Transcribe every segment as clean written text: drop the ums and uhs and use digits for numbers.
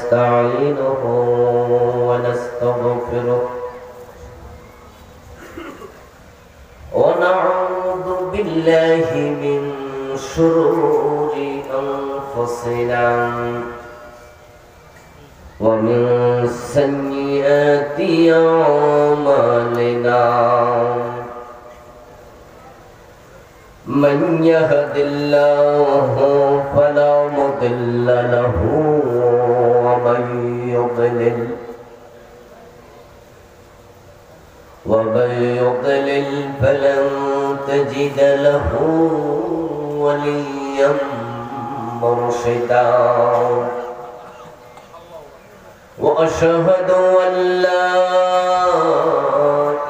ونستعينه ونستغفره ونعوذ بالله من شرور أنفسنا ومن سيئات أعمالنا من يهد الله فلا مضل له ومن يضلل فلن تجد له وليا مرشدا وأشهد أن لا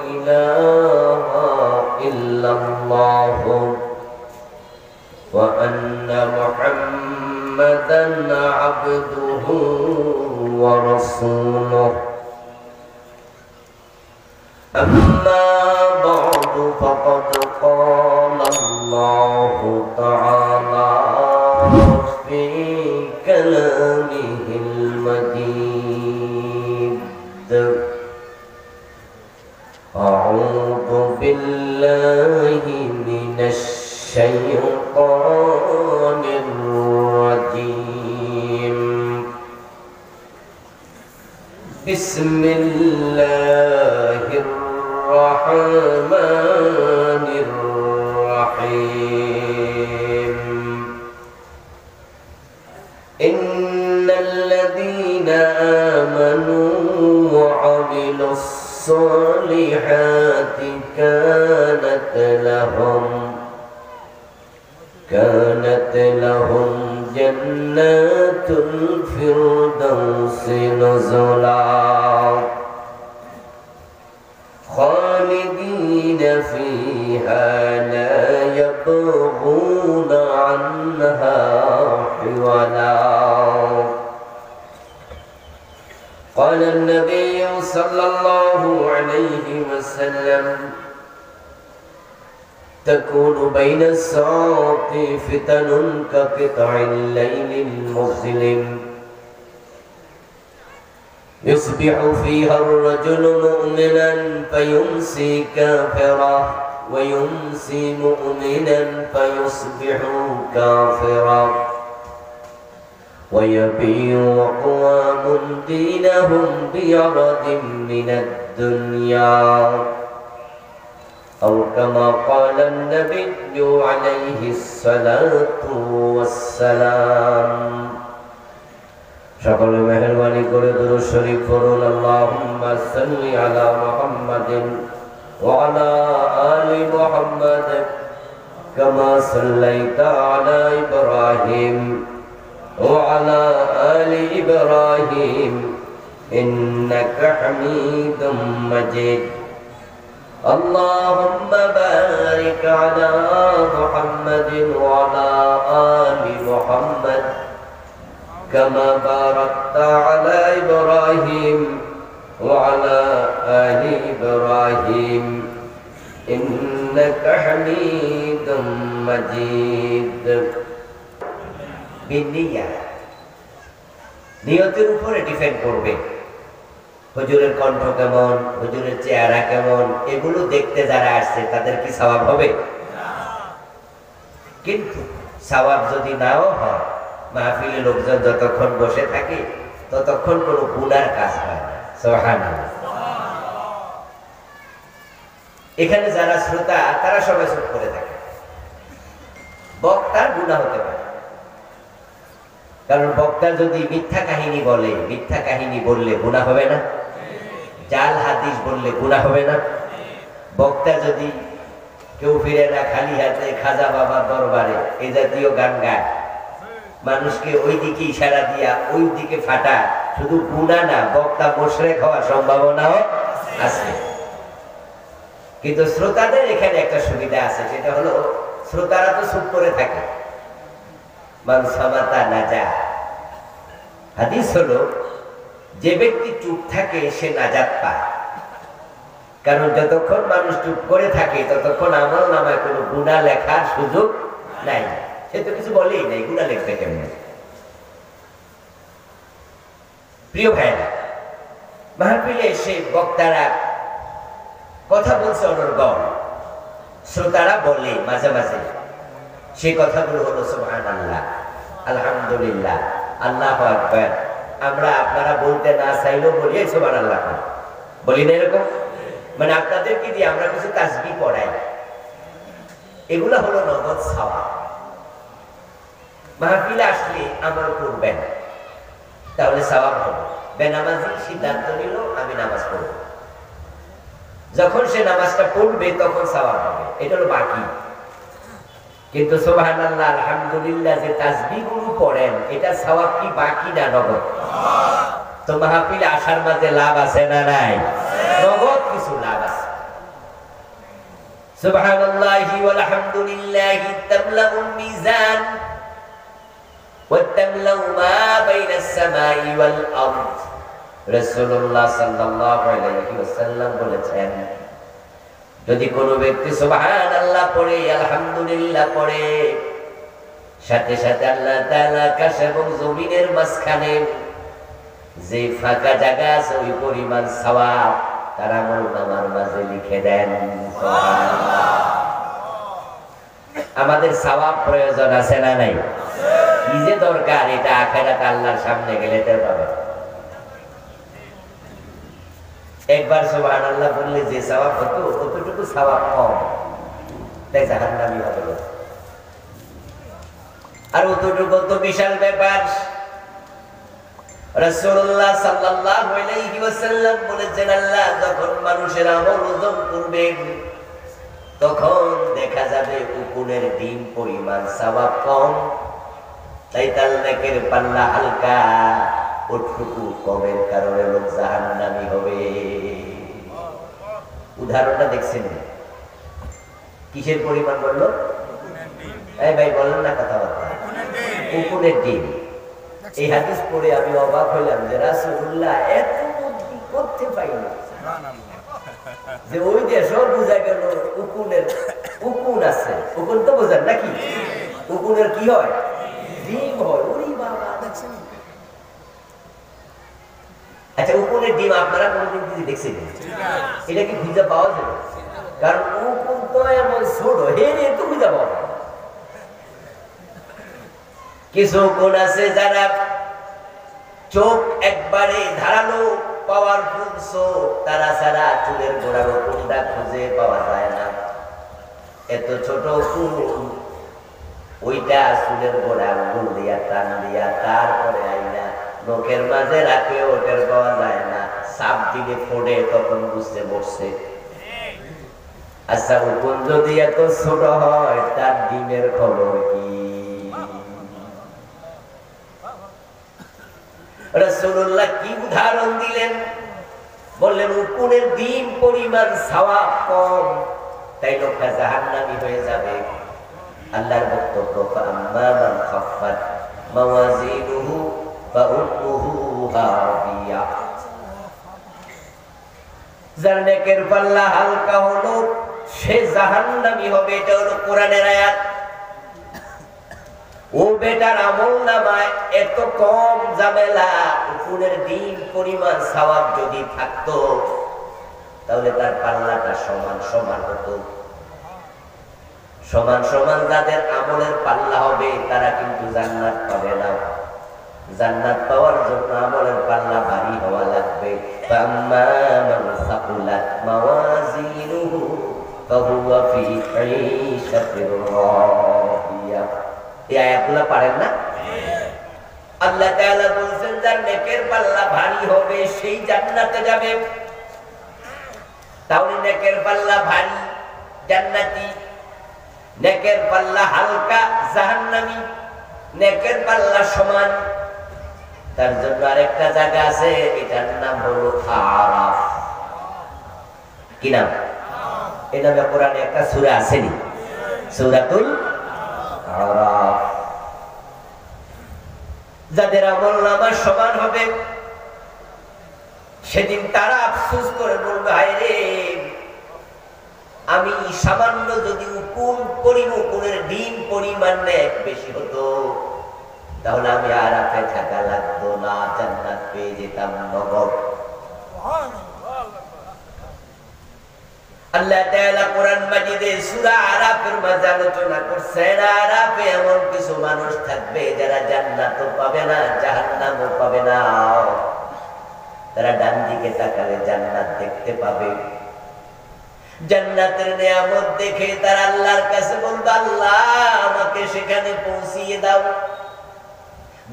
إله إلا الله وأن محمدا عبده ورسوله أما بعد فقد قال الله تعالى في كلامه المجيد أعوذ بالله من الشيطان الرجيم بسم الله الرحمن الرحيم إن الذين آمنوا وعملوا الصالحات كانت لهم جنات الفردوس نزلا خالدين فيها لا يبغون عنها حولا قال النبي صلى الله عليه وسلم تكون بين الساعات فتن كقطع الليل المظلم يصبح فيها الرجل مؤمنا فيمسي كافرا ويمسي مؤمنا فيصبح كافرا ويبيع أقوام دينهم بعرض من الدنيا أو كما قال النبي عليه الصلاة والسلام সকলে মেহেরবানি করে দুরূদ শরীফ পড়ুন আল্লাহুম্মা সাল্লি আলা মুহাম্মাদিন ওয়া আলা আলি মুহাম্মাদ কামা সাল্লাইতা আলা ইব্রাহিম ওয়া আলা আলি ইব্রাহিম ইন্নাকা হামিদুম মাজিদ আল্লাহুম্মা বারিক আলা মুহাম্মাদিন ওয়া আলা আলি মুহাম্মাদ كما باركت على إبراهيم وعلى آل إبراهيم إنك حميد مجيد بالنية নিয়তের উপরে ডিপেন্ড করবে হুজুরের কণ্ঠ কেমন হুজুরের চেহারা কেমন এগুলো দেখতে যারা আসছে তাদের কি সওয়াব হবে কিন্তু সওয়াব যদি নাও হয় মাহফিলে লোকজন যতক্ষণ বসে থাকে ততক্ষণ কোনো গুনার কাজ হয় না সুবহানাল্লাহ এখানে যারা শ্রোতা তারা সবাই চুপ করে থাকে বক্তার গুনাহ হতে পারে কারণ বক্তা যদি মিথ্যা কাহিনী বলে মিথ্যা কাহিনী বললে গুনাহ হবে না জাল হাদিস বললে গুনাহ হবে না বক্তা যদি কেউ ফিরে না খালি হাতে খাজা বাবার দরবারে এই জাতীয় গান গায় মানুষকে ওই দিকে ইশারা দিয়া ওই দিকে ফাটা শুধু গুনাহ না বক্তা মুশরিক হওয়ার সম্ভাবনাও আছে কিন্তু শ্রোতাদের এখানে একটা সুবিধা আছে সেটা হলো শ্রোতারা তো চুপ করে থাকে মান সামাতা নাজা হাদিস হলো যে ব্যক্তি চুপ থাকে সে নাজাত পায় কারণ যতক্ষণ মানুষ চুপ করে থাকে ততক্ষণ আমলনামায় কোনো গুনাহ লেখার সুযোগ নাই সে তো কিছু বলেই নাই গুনাহ লিখবে কেমনে প্রিয় ভাইরা, মাহফিলে এসে বক্তারা কথা বলছে অনর্গল, শ্রোতারা বলে মাঝে মাঝে, সেই কথাগুলো হলো সুবহানাল্লাহ, আলহামদুলিল্লাহ, আল্লাহু আকবার। আমরা আপনারা বলতে না চাইলেও বলি সুবহানাল্লাহ, বলি না এরকম? মানে আপনাদেরকে দিয়ে আমরা কিছু তাসবিহ পড়াই, এগুলা হলো নগদ সওয়াব। মাহফিলে আসলে আমল করবেন, তাহলে সওয়াব হবে। বেনামাজি সিদ্ধান্ত নিল আমি নামাজ পড়ব, যখন সে নামাজটা পড়বে তখন সওয়াব হবে, এটা হলো বাকি। কিন্তু সুবহানাল্লাহ, আলহামদুলিল্লাহ যে তাসবিহগুলো পড়েন, এটা সওয়াব কি বাকি না নগদ? তো মাহফিলে আসার মাঝে লাভ আছে না নাই? নগদ কিছু লাভ আছে। সুবহানাল্লাহি ওয়াল হামদুলিল্লাহি তামলাউল মিজান ওয়া তামলাউ মা বাইনাস সামাই ওয়াল আরদ। রাসূলুল্লাহ সাল্লাল্লাহু আলাইহি ওয়াসাল্লাম বলেছেন, যদি কোনো ব্যক্তি সুবহানাল্লাহ পড়ে, আলহামদুলিল্লাহ পড়ে, সাথে সাথে আল্লাহ তাআলা আকাশ এবং জমিনের মাঝখানে যে ফাঁকা জায়গা আছে ওই পরিমাণ সওয়াব তার আমলনামার মাঝে লিখে দেন। সুবহানাল্লাহ। আমাদের সওয়াব প্রয়োজন আছে না নাই? কি যে দরকার, এটা আখিরাতে আল্লাহর সামনে গেলে টের পাবেন। একবার সুবহানাল্লাহ বললে যে সওয়াব হতো, ততটুকু সওয়াব কম, তাই জাহান্নামী হবে। আর অতটুকু তো বিশাল ব্যাপার। রাসূলুল্লাহ সাল্লাল্লাহু আলাইহি ওয়াসাল্লাম বলেছেন, আল্লাহ যখন মানুষের আমল ওজন করবেন, তখন দেখা যাবে উকুনের ডিম পরিমাণ সওয়াব কম, তাই তার নেকের পাল্লা হালকা, ওটুকু কমের কারণে লোক জাহান্নামী হবে। উদাহরণটা দেখছেন? কিসের পরিমাণ বললো? এই ভাই বলেন না কথাবার্তা। উকুনের ডিম। এই হাদিস পড়ে আমি অবাক হইলাম যে রাসূলুল্লাহ এত বুদ্ধি করতে পাইল যে ওই দেশও বোঝা গেল উকুন আছে। উকুন তো বোঝেন নাকি? উকুনের কি হয়? ডিম হয়। ওরে বাবা, দেখছেন? আচ্ছা, উকুনের ডিম আপনারা কোনদিন কি দেখছেন? এটা কি খুঁজে পাওয়া যাবে? কারণ উকুন তো এমন ছোট, হেরে তো খুঁজে পাওয়া যায়। কিছু উকুন আছে যারা চোখ একবারে ধারালো, পাওয়ারফুল চোখ, তারা ছাড়া চুলের গোড়ার উকুনটা খুঁজে পাওয়া যায় না। এত ছোট উকুন, ওইটা চুলের গোড়া আঙ্গুল দিয়া টান দিয়া তারপরে আইনা নখের মাঝে রাখে, ওটার পাওয়া যায় না। সাপ দিলে ফোড়ে, তখন বুঝতে বসছে। আচ্ছা, উকুন যদি এত ছোট হয়, তার ডিমের খবর কি? রাসূলুল্লাহ কি উদাহরণ দিলেন? বললেন উকুনের ডিম পরিমাণ সওয়াব কম, তাই লোকটা জাহান্নামী হয়ে যাবে। আল্লাহর বক্তব্য, ফাআম্মা মান খাফফাত মাওয়াজিনুহু ফাউম্মুহু হাবিয়া। যার নেকের পাল্লা হালকা হলো সে জাহান্নামী হবে। এটা হলো কোরআনের আয়াত। ও বেটার আমলনামায় এত কম ঝামেলা, উকুনের ডিম পরিমাণ সওয়াব যদি থাকতো, তাহলে তার পাল্লাটা সমান সমান হতো। সমান সমান যাদের আমলের পাল্লা হবে, তারা কিন্তু জান্নাত পাবে না। জান্নাত পাওয়ার জন্য আমলের পাল্লা ভারী হওয়া লাগবে। ফাম্মা মান সাকুলাত মাওয়াজিনুহু ফাহুয়া ফি ঈশাতির রাদিয়া। এই আয়াতগুলো পারেন না? আল্লাহ তাআলা বলেন, যার নেকের পাল্লা ভারী হবে সেই জান্নাতে যাবে। তাহলে নেকের পাল্লা ভারী জান্নাতি, নেকের পাল্লা হালকা জাহান্নামী। নেকের পাল্লা সমান, তার জন্য আরেকটা জায়গা আছে, এটার নাম হলো আরাফ। কি নাম? এই নামে কোরআনে একটা সূরা আসেনি, সূরাতুল আরাফ। যাদের আমলনামা সমান হবে, সেদিন তারা আফসোস করে বলবে, হায় রে, আমি সামান্য যদি উকুনের ডিম পরিমাণ নেক বেশি হতো, তাহলে আমি আরাফে আরাফে থাকা লাগতো না, জান্নাত পেয়ে যেতাম নগদ। আল্লাহ তাআলা কোরআন মাজিদে সূরা আরাফের মাঝে আলোচনা করছেন, আরাফে এমন কিছু মানুষ থাকবে যারা জান্নাতও পাবে না, জাহান্নামও পাবে না। তারা ডান দিকে তাকালে জান্নাত দেখতে পাবে, জান্নাতের নিয়ামত দেখে তারা আল্লাহর কাছে বলবে, আল্লাহ আমাকে সেখানে পৌঁছিয়ে দাও।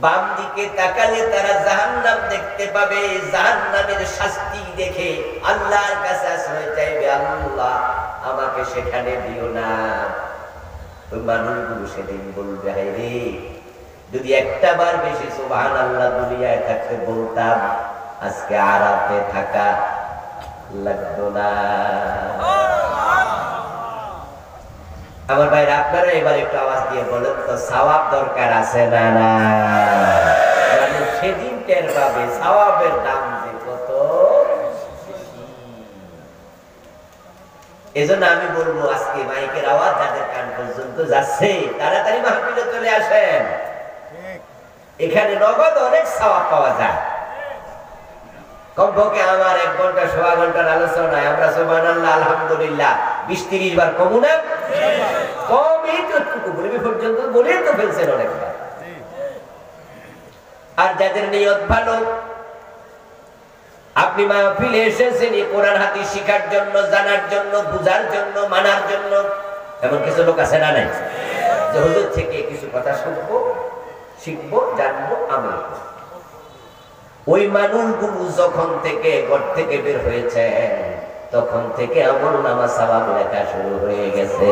বাম দিকে তাকালে তারা জাহান্নাম দেখতে পাবে, জাহান্নামের শাস্তি দেখে আল্লাহর কাছে আশ্রয় চাইবে, আল্লাহ আমাকে সেখানে দিও না। ওই মানুষগুলো সেদিন বলবে, হায় রে, যদি একটা বার বেশি সুবহানাল্লাহ দুনিয়ায় থাকতে বলতাম, আজকে আরাফে থাকা লাগতো না। আমার ভাইরা, আপনারা এবার একটু আওয়াজ দিয়ে বলেন তো, সওয়াব দরকার আছে না? না, সেদিন টের পাবে সওয়াবের দাম যে কত। এজন্য আমি বলবো, আজকে মাইকের আওয়াজ যাদের কান পর্যন্ত যাচ্ছে তাড়াতাড়ি মাহফিলে চলে আসেন, এখানে নগদ অনেক সওয়াব পাওয়া যায়। কমপক্ষে আমার 1 ঘন্টা 1.25 ঘন্টার আলোচনায় আমরা সুবহানাল্লাহ আলহামদুলিল্লাহ 20-30 বার কমু না, কমই তো বলবি পর্যন্ত বলে তো ফেলছেন অনেকবার। আর যাদের নিয়ত ভালো, আপনি মাহফিলে এসেছেন এই কোরআন হাদিস শিখার জন্য, জানার জন্য, বুঝার জন্য, মানার জন্য, এমন কিছু লোক আছে না নাই যে হুজুর থেকে কিছু কথা শুনবো, শিখবো, জানবো, আমল করবো। ওই মানুষগুলো যখন থেকে ঘর থেকে বের হয়েছে তখন থেকে আমল নামা সওয়াব লেখা শুরু হয়ে গেছে।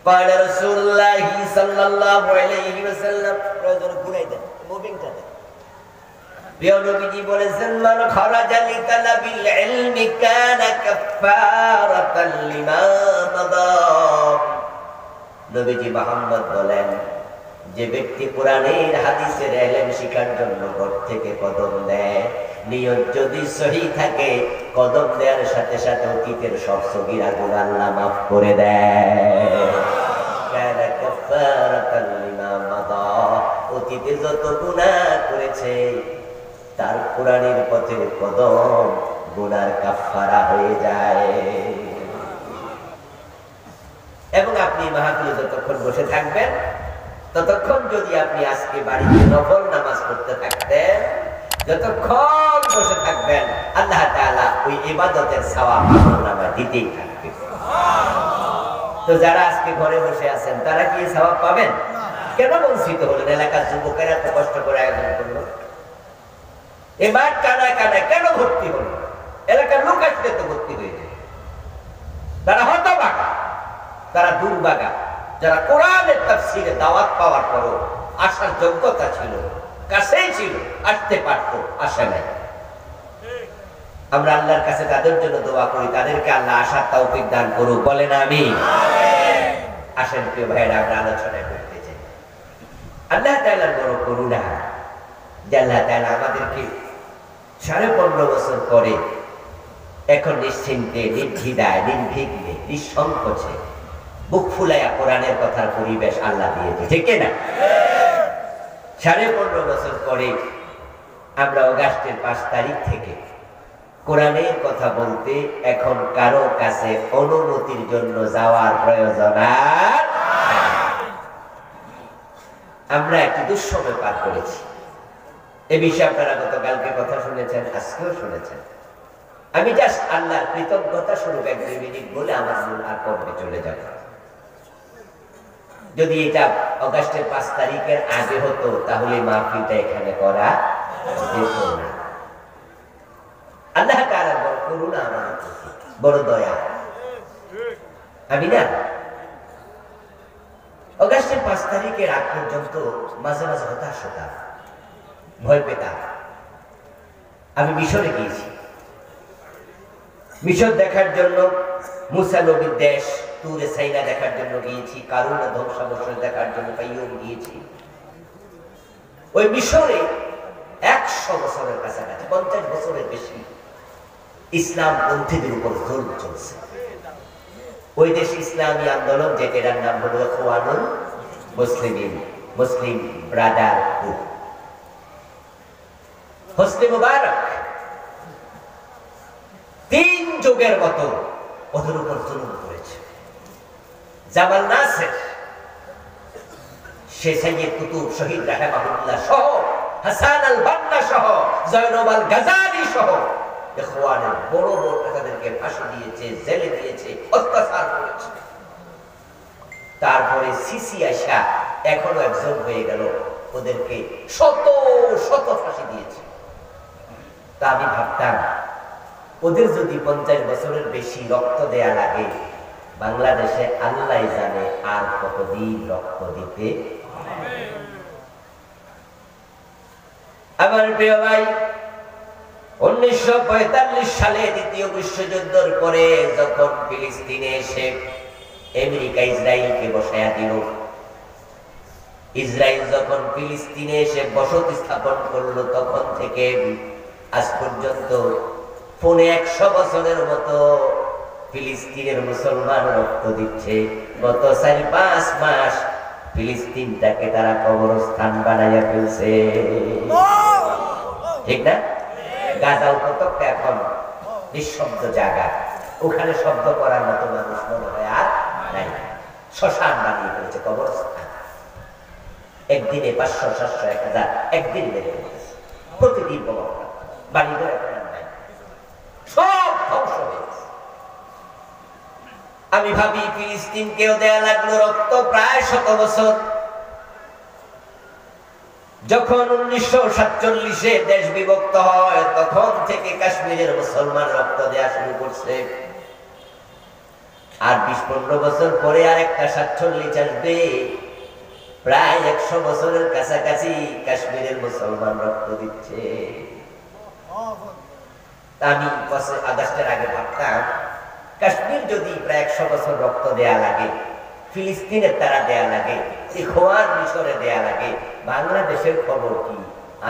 قال رسول الله صلى الله عليه وسلم বিয়ানবীজি বলেছেন, মান খারাজা লিতালাবিল ইলমি কানা কাফফারাতাল লিমা মাদা। নবীজি মুহাম্মদ বলেন, যে ব্যক্তি কোরআনের হাদিসের ইলম শিখার জন্য ঘর থেকে কদম দেয়, নিয়ত যদি সহিহ থাকে, কদম দেওয়ার সাথে সাথে অতীতের সব সগীরা গুনাহ আল্লাহ মাফ করে দেয়। কানা কাফফারাতাল লিমা মাদা, অতীতে যত গুনাহ করেছে তার কোরআনের পথে কদম গুনার কাফফারা হয়ে যায়। এবং আপনি মাহফিলে যতক্ষণ বসে থাকবেন ততক্ষণ যদি আপনি আজকে বাড়িতে নফল নামাজ পড়তে থাকতেন, যতক্ষণ বসে থাকবেন আল্লাহ তাআলা ওই ইবাদতের সওয়াব আমলনামায় দিতেই থাকবে। তো যারা আজকে ঘরে বসে আছেন তারা কি সওয়াব পাবেন? কেন বঞ্চিত হলেন? এলাকার যুবকেরা এত কষ্ট করে আয়োজন করলো, এবার কানা কানা কেন ভর্তি হলো? এলাকার লোক আসলে তো ভর্তি হয়ে যায়। তারা হতভাগা, তারা দুর্ভাগা, যারা কোরআনের তাফসীরে দাওয়াত পাওয়ার পরও আসার যোগ্যতা ছিল, কাছেই ছিল, আসতে পারতো, আসে নাই। আমরা আল্লাহর কাছে তাদের জন্য দোয়া করি, তাদেরকে আল্লাহ আসার তৌফিক দান করুক, বলেন আমিন। আসেন প্রিয় ভাইরা, আমরা আলোচনা করতে চাই। আল্লাহ তাআলার বড় করুণা যে আল্লাহ তাআলা আমাদেরকে 15.5 বছর পরে এখন নিশ্চিন্তে, নির্দ্বিধায়, নির্বিঘ্নে, নিঃসংকোচে বুক ফুলাইয়া কোরআনের কথার পরিবেশ আল্লাহ দিয়েছে, ঠিক না? 15.5 বছর পরে আমরা অগাস্টের 5 তারিখ থেকে কোরআনের কথা বলতে এখন কারো কাছে অনুমতির জন্য যাওয়ার প্রয়োজন আর আমরা একটি দুঃসময় পার করেছি। এ বিষয়ে আপনারা গতকালকে কথা শুনেছেন, আজকেও শুনেছেন। আমি জাস্ট আল্লাহর কৃতজ্ঞতা স্বরূপ 1-2 মিনিট বলে আমার মূল আকর্ষণে চলে যাব। যদি এটা অগাস্টের 5 তারিখের আগে হতো তাহলে মাহফিলটা এখানে করা যেত না। আল্লাহ তাআলার বড় করুণা, আমাদের বড় দয়া। আমি না অগাস্টের 5 তারিখের আগ পর্যন্ত মাঝে মাঝে হতাশ হতাম, ভয় পেতাম। আমি মিশরে গিয়েছি, মিশর দেখার জন্য, মুসা নবীর দেশ তুরে সাইনা দেখার জন্য গিয়েছি, কারুনা ধ্বংসাবশেষ দেখার জন্য পাইয়ুম গিয়েছি। ওই মিশরে 100 বছরের কাছাকাছি, 50 বছরের বেশি ইসলাম পন্থীদের উপর জুলুম চলছে। ওই দেশ ইসলামী আন্দোলন যেটার নাম হলো ইখওয়ানুল মুসলিমিন, মুসলিম ব্রাদারহুড। হোসনি মুবারক 3 যুগের মতো ওদের উপর জুলুম করেছে। জামাল নাসের, সে সাইয়েদ কুতুব শহীদ রাহিমাহুল্লাহ সহ, হাসান আল বান্না সহ, জয়নব আল গাজালি সহ ইখওয়ানের বড় বড় নেতাদেরকে ফাঁসি দিয়েছে, জেলে দিয়েছে, অত্যাচার করেছে। তারপরে সিসি আশা এখনো একজন হয়ে গেল, ওদেরকে শত শত ফাঁসি দিয়েছে। তা আমি ভাবতাম ওদের যদি 50 বছরের বেশি রক্ত দেয়া লাগে, বাংলাদেশে আল্লাহ জানে আর কতদিন রক্ত দিতে। আমার প্রিয় ভাই, 1945 সালে দ্বিতীয় বিশ্বযুদ্ধের পরে যখন ফিলিস্তিনে এসে আমেরিকা ইসরায়েলকে বসায়া দিল, ইসরায়েল যখন ফিলিস্তিনে এসে বসতি স্থাপন করলো, তখন থেকে আজ পর্যন্ত 100 বছরের মতো ফিলিস্তিনের মুসলমান রক্ত দিচ্ছে। গত 4-5 মাস ফিলিস্তিনটাকে তারা কবরস্থান বানাইয়া ফেলছে, ঠিক না? গাজা উপত্যকা এখন নিঃশব্দ জায়গা, ওখানে শব্দ করার মতো মানুষ মনে হয় আর নাই। শ্মশান বানিয়ে ফেলেছে, কবরস্থান। একদিনে 500, 700, 1000 একদিন বেড়ে ফেলতেছে, প্রতিদিন বাড়ি ঘর এখন নাই, সব ধ্বংস হয়েছে। আমি ভাবি ফিলিস্তিনকেও দেয়া লাগলো রক্ত প্রায় 100 বছর। যখন 1947-এ দেশ বিভক্ত হয়, তখন থেকে কাশ্মীরের মুসলমান রক্ত দেয়া শুরু করছে। আর 20-15 বছর পরে আর একটা 47 আসবে, প্রায় 100 বছরের কাছাকাছি কাশ্মীরের মুসলমান রক্ত দিচ্ছে। আমি আগস্টের আগে ভাবতাম কাশ্মীর যদি প্রায় 100 বছর রক্ত দেয়া লাগে, ফিলিস্তিনের তারা দেয়া লাগে, ইখওয়ান মিশরে দেয়া লাগে, বাংলাদেশের খবর কি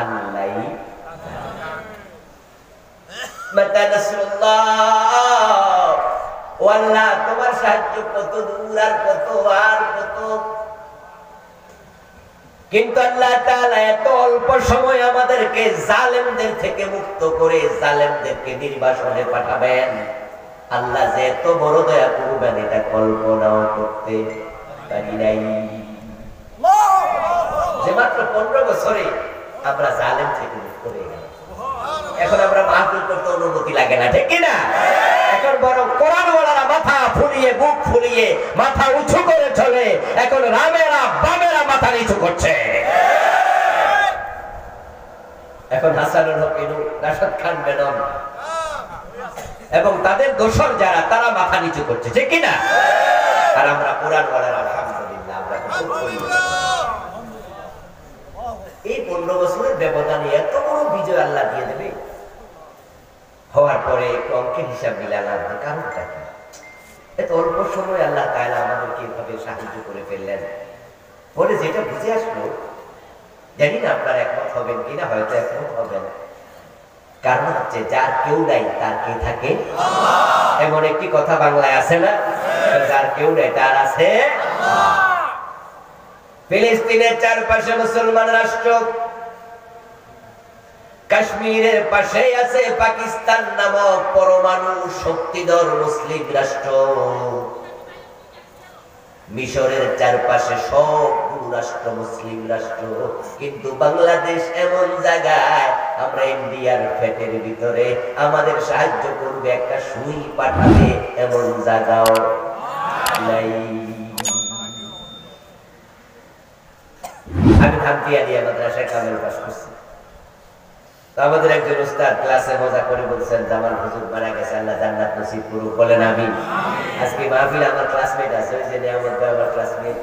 আল্লাহ। মাতা নাসরুল্লাহ, ও আল্লাহ তোমার সাহায্য কত দূর আর কত আর কত। কিন্তু আল্লাহ তাআলা এত অল্প সময় আমাদেরকে জালেমদের থেকে মুক্ত করে জালেমদেরকে নির্বাসনে পাঠাবেন, আল্লাহ যে এত বড় দয়া করবেন এটা কল্পনাও করতে পারি নাই। যে মাত্র 15 বছরে আমরা জালেম থেকে মুক্ত হয়ে গেলাম। এখন আমরা মাহফিল করতে অনুমতি লাগে না, ঠিক কিনা? এখন বড় কোরআনওয়ালারা মাথা ফুলিয়ে, বুক ফুলিয়ে মাথা উঁচু করে চলে, এখন রামেরা বামেরা মাথা নিচু করছে। এখন হাসানুল হক ইনু, রাশাদ খান বেনম এবং তাদের দোসর যারা, তারা মাথা নিচু করছে, ঠিক কিনা? আর আমরা কোরআনওয়ালারা আলহামদুলিল্লাহ আমরা খুব করি। এই 15 বছরের ব্যবধানে এত বড় বিজয় আল্লাহ দিয়ে দেবে, হওয়ার পরে অঙ্কের হিসাব মিলালাম, কারণটা কি? এত অল্প সময় আল্লাহ তাআলা আমাদেরকে এভাবে সাহায্য করে ফেললেন। পরে যেটা বুঝে আসলো, জানি না আপনারা একমত হবেন কিনা, হয়তো একমত হবেন, কারণ হচ্ছে যার কেউ নাই তার কে থাকে? এমন একটি কথা বাংলায় আছে না, যার কেউ নাই তার আছে আল্লাহ। ফিলিস্তিনের চারপাশে মুসলমান রাষ্ট্র, কাশ্মীরের পাশে আছে পাকিস্তান নামক পরমাণু শক্তিধর মুসলিম রাষ্ট্র, মিশরের চারপাশে সবগুলো রাষ্ট্র মুসলিম রাষ্ট্র। কিন্তু বাংলাদেশ এমন জায়গায়, আমরা ইন্ডিয়ার ফ্যাটের ভিতরে, আমাদের সাহায্য করবে একটা সুই পাঠাবে এমন জায়গাও নাই। আমি ধামতিয়ালিয়া মাদ্রাসায় কামেল পাস করছি। আমাদের একজন উস্তাদ ক্লাসে মজা করে বলছেন, জামাল হুজুর মারা গেছে, আল্লাহ জান্নাত নসিব করুক, বলেন আমিন। আজকে মাহফিলে আমার ক্লাসমেট আছে, ওই যে নিয়ামত ভাই আমার ক্লাসমেট,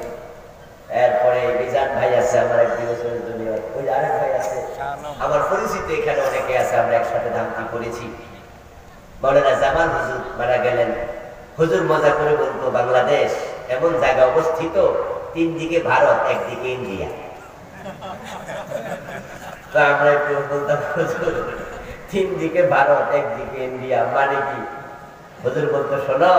এরপরে মিজান ভাই আছে আমার 1-2 বছরের জুনিয়র, ওই আরেক ভাই আছে, আমার পরিচিত এখানে অনেকে আছে, আমরা একসাথে ধামতি করেছি। বলেন জামাল হুজুর মারা গেলেন, হুজুর মজা করে বলতো বাংলাদেশ এমন জায়গা অবস্থিত, 3 দিকে ভারত, একদিকে ইন্ডিয়া। তো আমরা একটু বলতাম, হুজুর 3 দিকে ভারত, একদিকে ইন্ডিয়া মানে কি? হুজুর বলতো, শোনো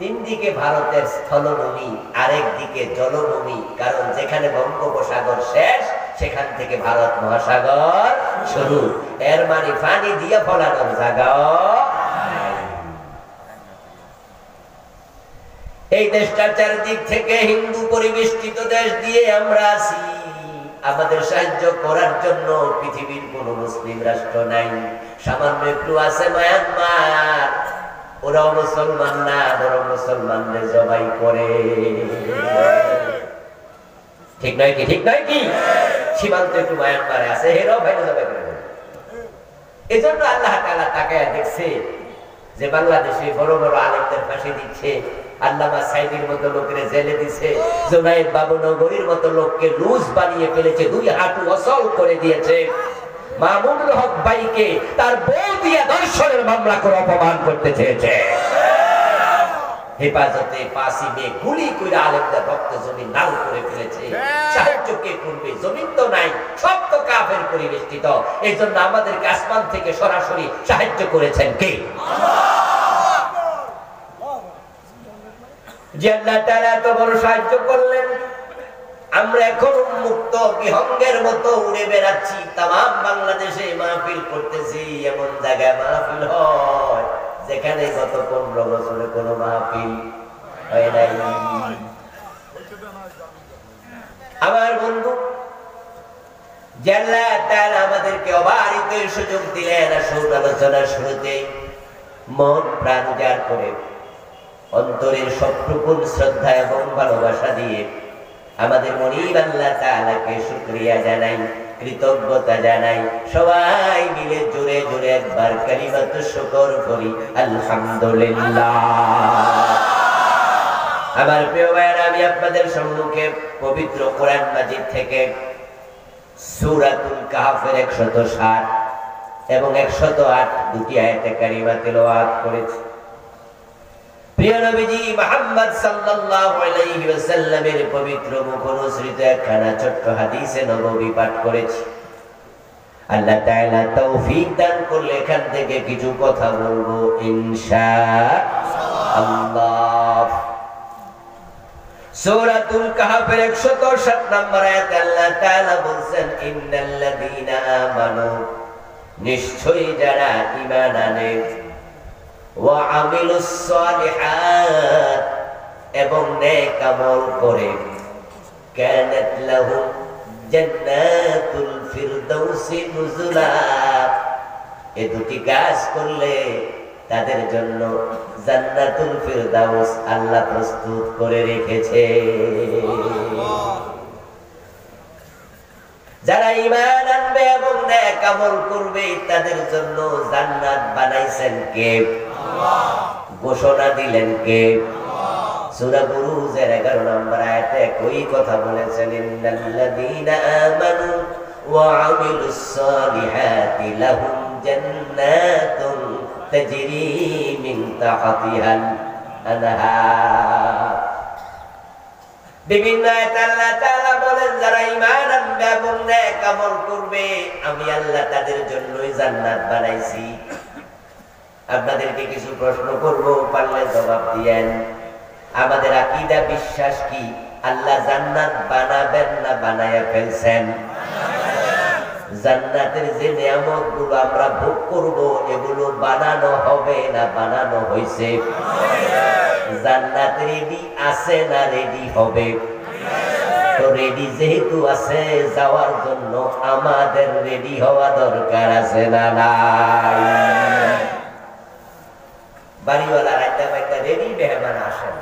তিন দিকে ভারতের স্থলভূমি, আরেক দিকে জলভূমি, কারণ যেখানে বঙ্গোপসাগর শেষ সেখান থেকে ভারত মহাসাগর শুরু। এর মানে পানি দিয়ে ফলানোর জায়গা। এই দেশটার চারদিক থেকে হিন্দু পরিবেষ্টিত দেশ দিয়ে আমরা আছি। আমাদের সাহায্য করার জন্য পৃথিবীর কোন মুসলিম রাষ্ট্র নাই। সামান্য একটু আছে মায়ানমার, ওরাও মুসলমান না, বরং মুসলমানদের জবাই করে। ঠিক নয় কি? ঠিক নয় কি? সীমান্ত একটু মায়ানমারে আছে, হেরাও ভাইরা জবাই করে। এজন্য আল্লাহ তাআলা তাকায়া দেখছে যে বাংলাদেশে বড় বড় আলেমদের ফাঁসি দিচ্ছে, আল্লামা সাইদির মতো লোকের জেলে দিছে, জুনায়েদ বাবুনগরীর মতো লোককে লুজ বানিয়ে ফেলেছে, 2 হাঁটু অচল করে দিয়েছে। মামুনুল হক ভাইকে তার বউ দিয়ে ধর্ষণের মামলা করে অপমান করতে চেয়েছে। হেফাজতে 5 মে গুলি করে আলেমদের রক্ত জমি লাল করে ফেলেছে। সাহায্য কে করবে? জমিন তো নাই, সব তো কাফের পরিবেষ্টিত। এই জন্য আমাদেরকে আসমান থেকে সরাসরি সাহায্য করেছেন কে? যে আল্লাহ তাআলা এত বড় সাহায্য করলেন, আমরা এখন মুক্ত বিহঙ্গের মতো উড়ে বেড়াচ্ছি, তামাম বাংলাদেশে মাহফিল করতেছি। এমন জায়গায় মাহফিল হয় যেখানে গত 15 বছরে কোনো মাহফিল হয় নাই। আমার বন্ধু, যে আল্লাহ তাআলা আমাদেরকে অবারিত সুযোগ দিলেন, আসুন আলোচনার শুরুতে মন প্রাণ উজাড় করে অন্তরের সবটুকুন শ্রদ্ধা এবং ভালোবাসা দিয়ে আমাদের মনিব আল্লাহ তাআলাকে শুকরিয়া জানাই, কৃতজ্ঞতা জানাই। সবাই মিলে জোরে জোরে একবার কালিমাতু শুকর করি, আলহামদুলিল্লাহ। আমার প্রিয় ভাইরা, আমি আপনাদের সম্মুখে পবিত্র কোরআন মাজিদ থেকে সূরাতুল কাহফের 107 এবং 108 দুটি আয়াতে কারিমা তেলাওয়াত করেছি। প্রিয় নবীজি মুহাম্মদ সাল্লাল্লাহু আলাইহি ওয়াসাল্লামের পবিত্র মুখ অনুসৃত একখানা ছোট্ট হাদিসে নববী পাঠ করেছি। আল্লাহ তাআলা তৌফিক দান করলে এখান থেকে কিছু কথা বলবো ইনশাআল্লাহ। সূরাতুল কাহফের 107 নম্বর আয়াতে আল্লাহ তাআলা বলেন, ইন্নাল্লাযীনা আমানু, নিশ্চয়ই যারা ঈমান আনে, ওয়া আমিলুস সালিহাত, এবং নেক আমল করে, কানাত লাহুম জান্নাতুল ফিরদাউসি নুজুলা, এই দুটি কাজ করলে তাদের জন্য জান্নাতুল ফিরদাউস আল্লাহ প্রস্তুত করে রেখেছে। যারা ঈমান আনবে এবং নেক আমল করবে তাদের জন্য জান্নাত বানাইছেন কে? আল্লাহ। ঘোষণা দিলেন কে? আল্লাহ। সূরা বুরুজের 11 নম্বর আয়াতে একই কথা বলেছেন, ইন্নাল্লাযীনা আমানু ওয়া আমিলুস সালিহাতি লাহুম জান্নাতুন তাজরি মিন তাহতিহাল আনহার। বিভিন্ন আয়াতে আল্লাহ তাআলা বলেন, যারা ঈমান আনবে এবং নেক আমল করবে আমি আল্লাহ তাদের জন্যই জান্নাত বানাইছি। আপনাদেরকে কিছু প্রশ্ন করব, পারলে জবাব দিয়েন। আমাদের আকীদা বিশ্বাস কি আল্লাহ জান্নাত বানাবেন না বানায়া ফেলছেন? জান্নাতের যে নিয়ামতগুলো আমরা ভোগ করব এগুলো বানানো হবে না বানানো হয়েছে? জান্নাত রেডি আছে না রেডি হবে? তো রেডি যেহেতু আছে, যাওয়ার জন্য আমাদের রেডি হওয়া দরকার আছে না নাই? বাড়িওয়ালা রাইতা বাইতা রেডি, মেহমান আসেন।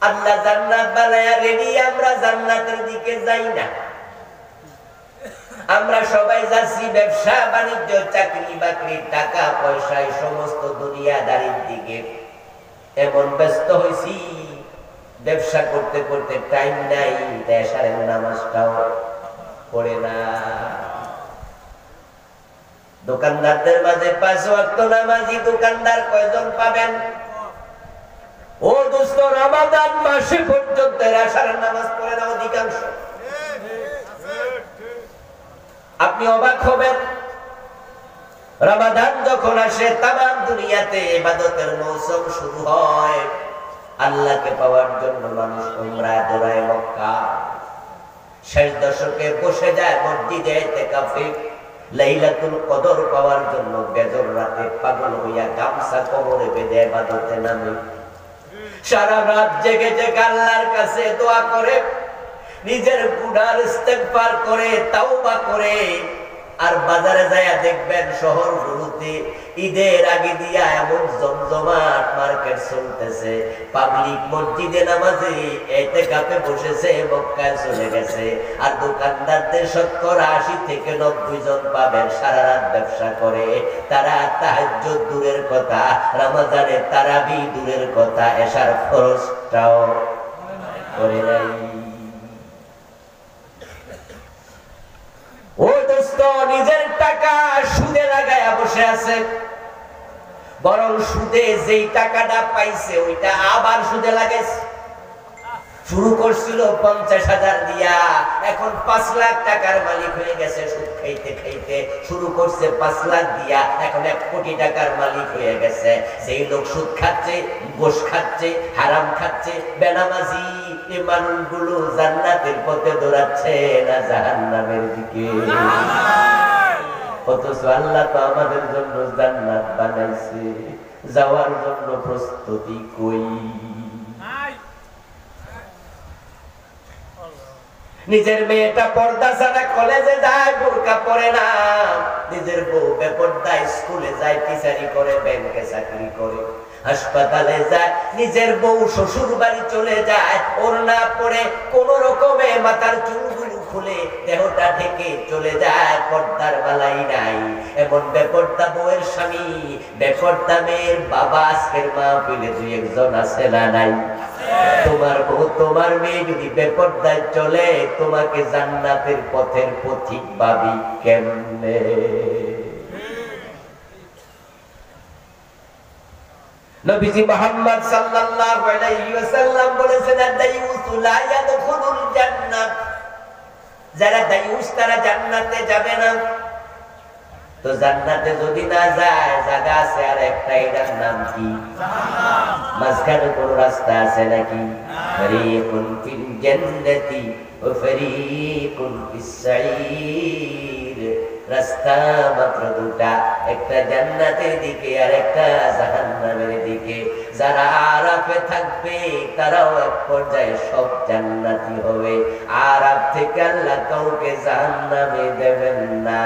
আল্লাহ জান্নাত বানায়া রেডি, আমরা জান্নাতের দিকে যাই না। আমরা সবাই যাচ্ছি ব্যবসা বাণিজ্য, চাকরি বাকরি, টাকা পয়সা, এই সমস্ত দুনিয়াদারির দিকে। এমন ব্যস্ত হয়েছি, ব্যবসা করতে করতে টাইম নাই, এশারের নামাজটাও পড়ে না। দোকানদারদের মাঝে 5 ওয়াক্ত নামাজি দোকানদার কয়জন পাবেন? ও দোস্ত, রমাদান মাসে পর্যন্ত এশারের নামাজ পড়ে না অধিকাংশ। আপনি অবাক হবেন, রমাদান যখন আসে তামাম দুনিয়াতে ইবাদতের মৌসুম শুরু হয়। আল্লাহকে পাওয়ার জন্য মানুষ উমরা দৌড়ায় মক্কা। শেষ দশকে বসে যায় মসজিদে ইতিকাফে। লাইলাতুল কদর পাওয়ার জন্য বেজর রাতে পাগল হইয়া গামছা কোমরে বেঁধে ইবাদতে নামে। সারা রাত জেগে জেগে আল্লাহর কাছে দোয়া করে, নিজের গুনার ইস্তেগফার করে, তাওবা করে। আর বাজারে যায়া দেখবেন শহরগুলোতে ঈদের আগে দিয়া এমন জমজমাট মার্কেট চলতেছে, পাবলিক মসজিদে নামাজে ইতিকাফে বসেছে, মক্কায় চলে গেছে। আর দোকানদারদের 70-80 থেকে 90 জন পাবেন সারা রাত ব্যবসা করে। তারা তাহাজ্জুদ দূরের কথা, রমজানে তারাবি দূরের কথা, এশার ফরজটাও করে নাই। ও দোস্ত, নিজের টাকা সুদে লাগায়া বসে আছে, বরং সুদে যেই টাকাটা পাইছে ওইটা আবার সুদে লাগাইছে। শুরু করছিল 50,000 দিয়া, এখন 5 লাখ টাকার মালিক হয়ে গেছে। সুদ খাইতে খাইতে শুরু করছে 5 লাখ দিয়া, এখন 1 কোটি টাকার মালিক হয়ে গেছে। সেই লোক সুদ খাচ্ছে, ঘুষ খাচ্ছে, হারাম খাচ্ছে, বেনামাজি, এই মানুষগুলো জান্নাতের পথে দৌড়াচ্ছে না জাহান্নামের দিকে? অথচ আল্লাহ তো আমাদের জন্য জান্নাত বানাইছে, যাওয়ার জন্য প্রস্তুতি কই? নিজের মেয়েটা পর্দা ছাড়া কলেজে যায়, বোরকা পরে না। নিজের বউ বেপর্দা স্কুলে যায়, টিচারি করে, ব্যাংকে চাকরি করে, হাসপাতালে যায়। নিজের বউ শ্বশুর বাড়ি চলে যায়, ওড়না পরে কোন রকমে মাথার চুলগুলো খুলে দেহটা ঢেকে চলে যায়, পর্দার বালাই নাই। এমন বেপর্দা বউয়ের স্বামী, বেপর্দা মেয়ের বাবা আজকের মাহফিলে 2-1 জন আছে না নাই? তোমার বউ, তোমার মেয়ে যদি বেপর্দায় চলে, তোমাকে জান্নাতের পথের পথিক ভাবি কেমনে? নবীজি মুহাম্মদ সাল্লাল্লাহু আলাইহি ওয়াসাল্লাম বলেছেন, দায়ুসু লা ইয়াদখুলুল জান্নাহ, যারা দায়ুস তারা জান্নাতে যাবে না। তো জান্নাতে যদি না যায়, জায়গা আছে আর একটা, এটার নাম কি? জাহান্নাম। মাঝখানে কোন রাস্তা আছে নাকি? ফারিকুন ফিল জান্নাতি ওয়া ফারিকুন ফিস সাঈর। রাস্তা মাত্র দুটা, একটা জান্নাতের দিকে আর একটা জাহান্নামের দিকে। যারা আরাফে থাকবে তারাও এক পর্যায়ে সব জান্নাতি হবে। আরাফ থেকে আল্লাহ কাউকে জাহান্নামে দেবেন না,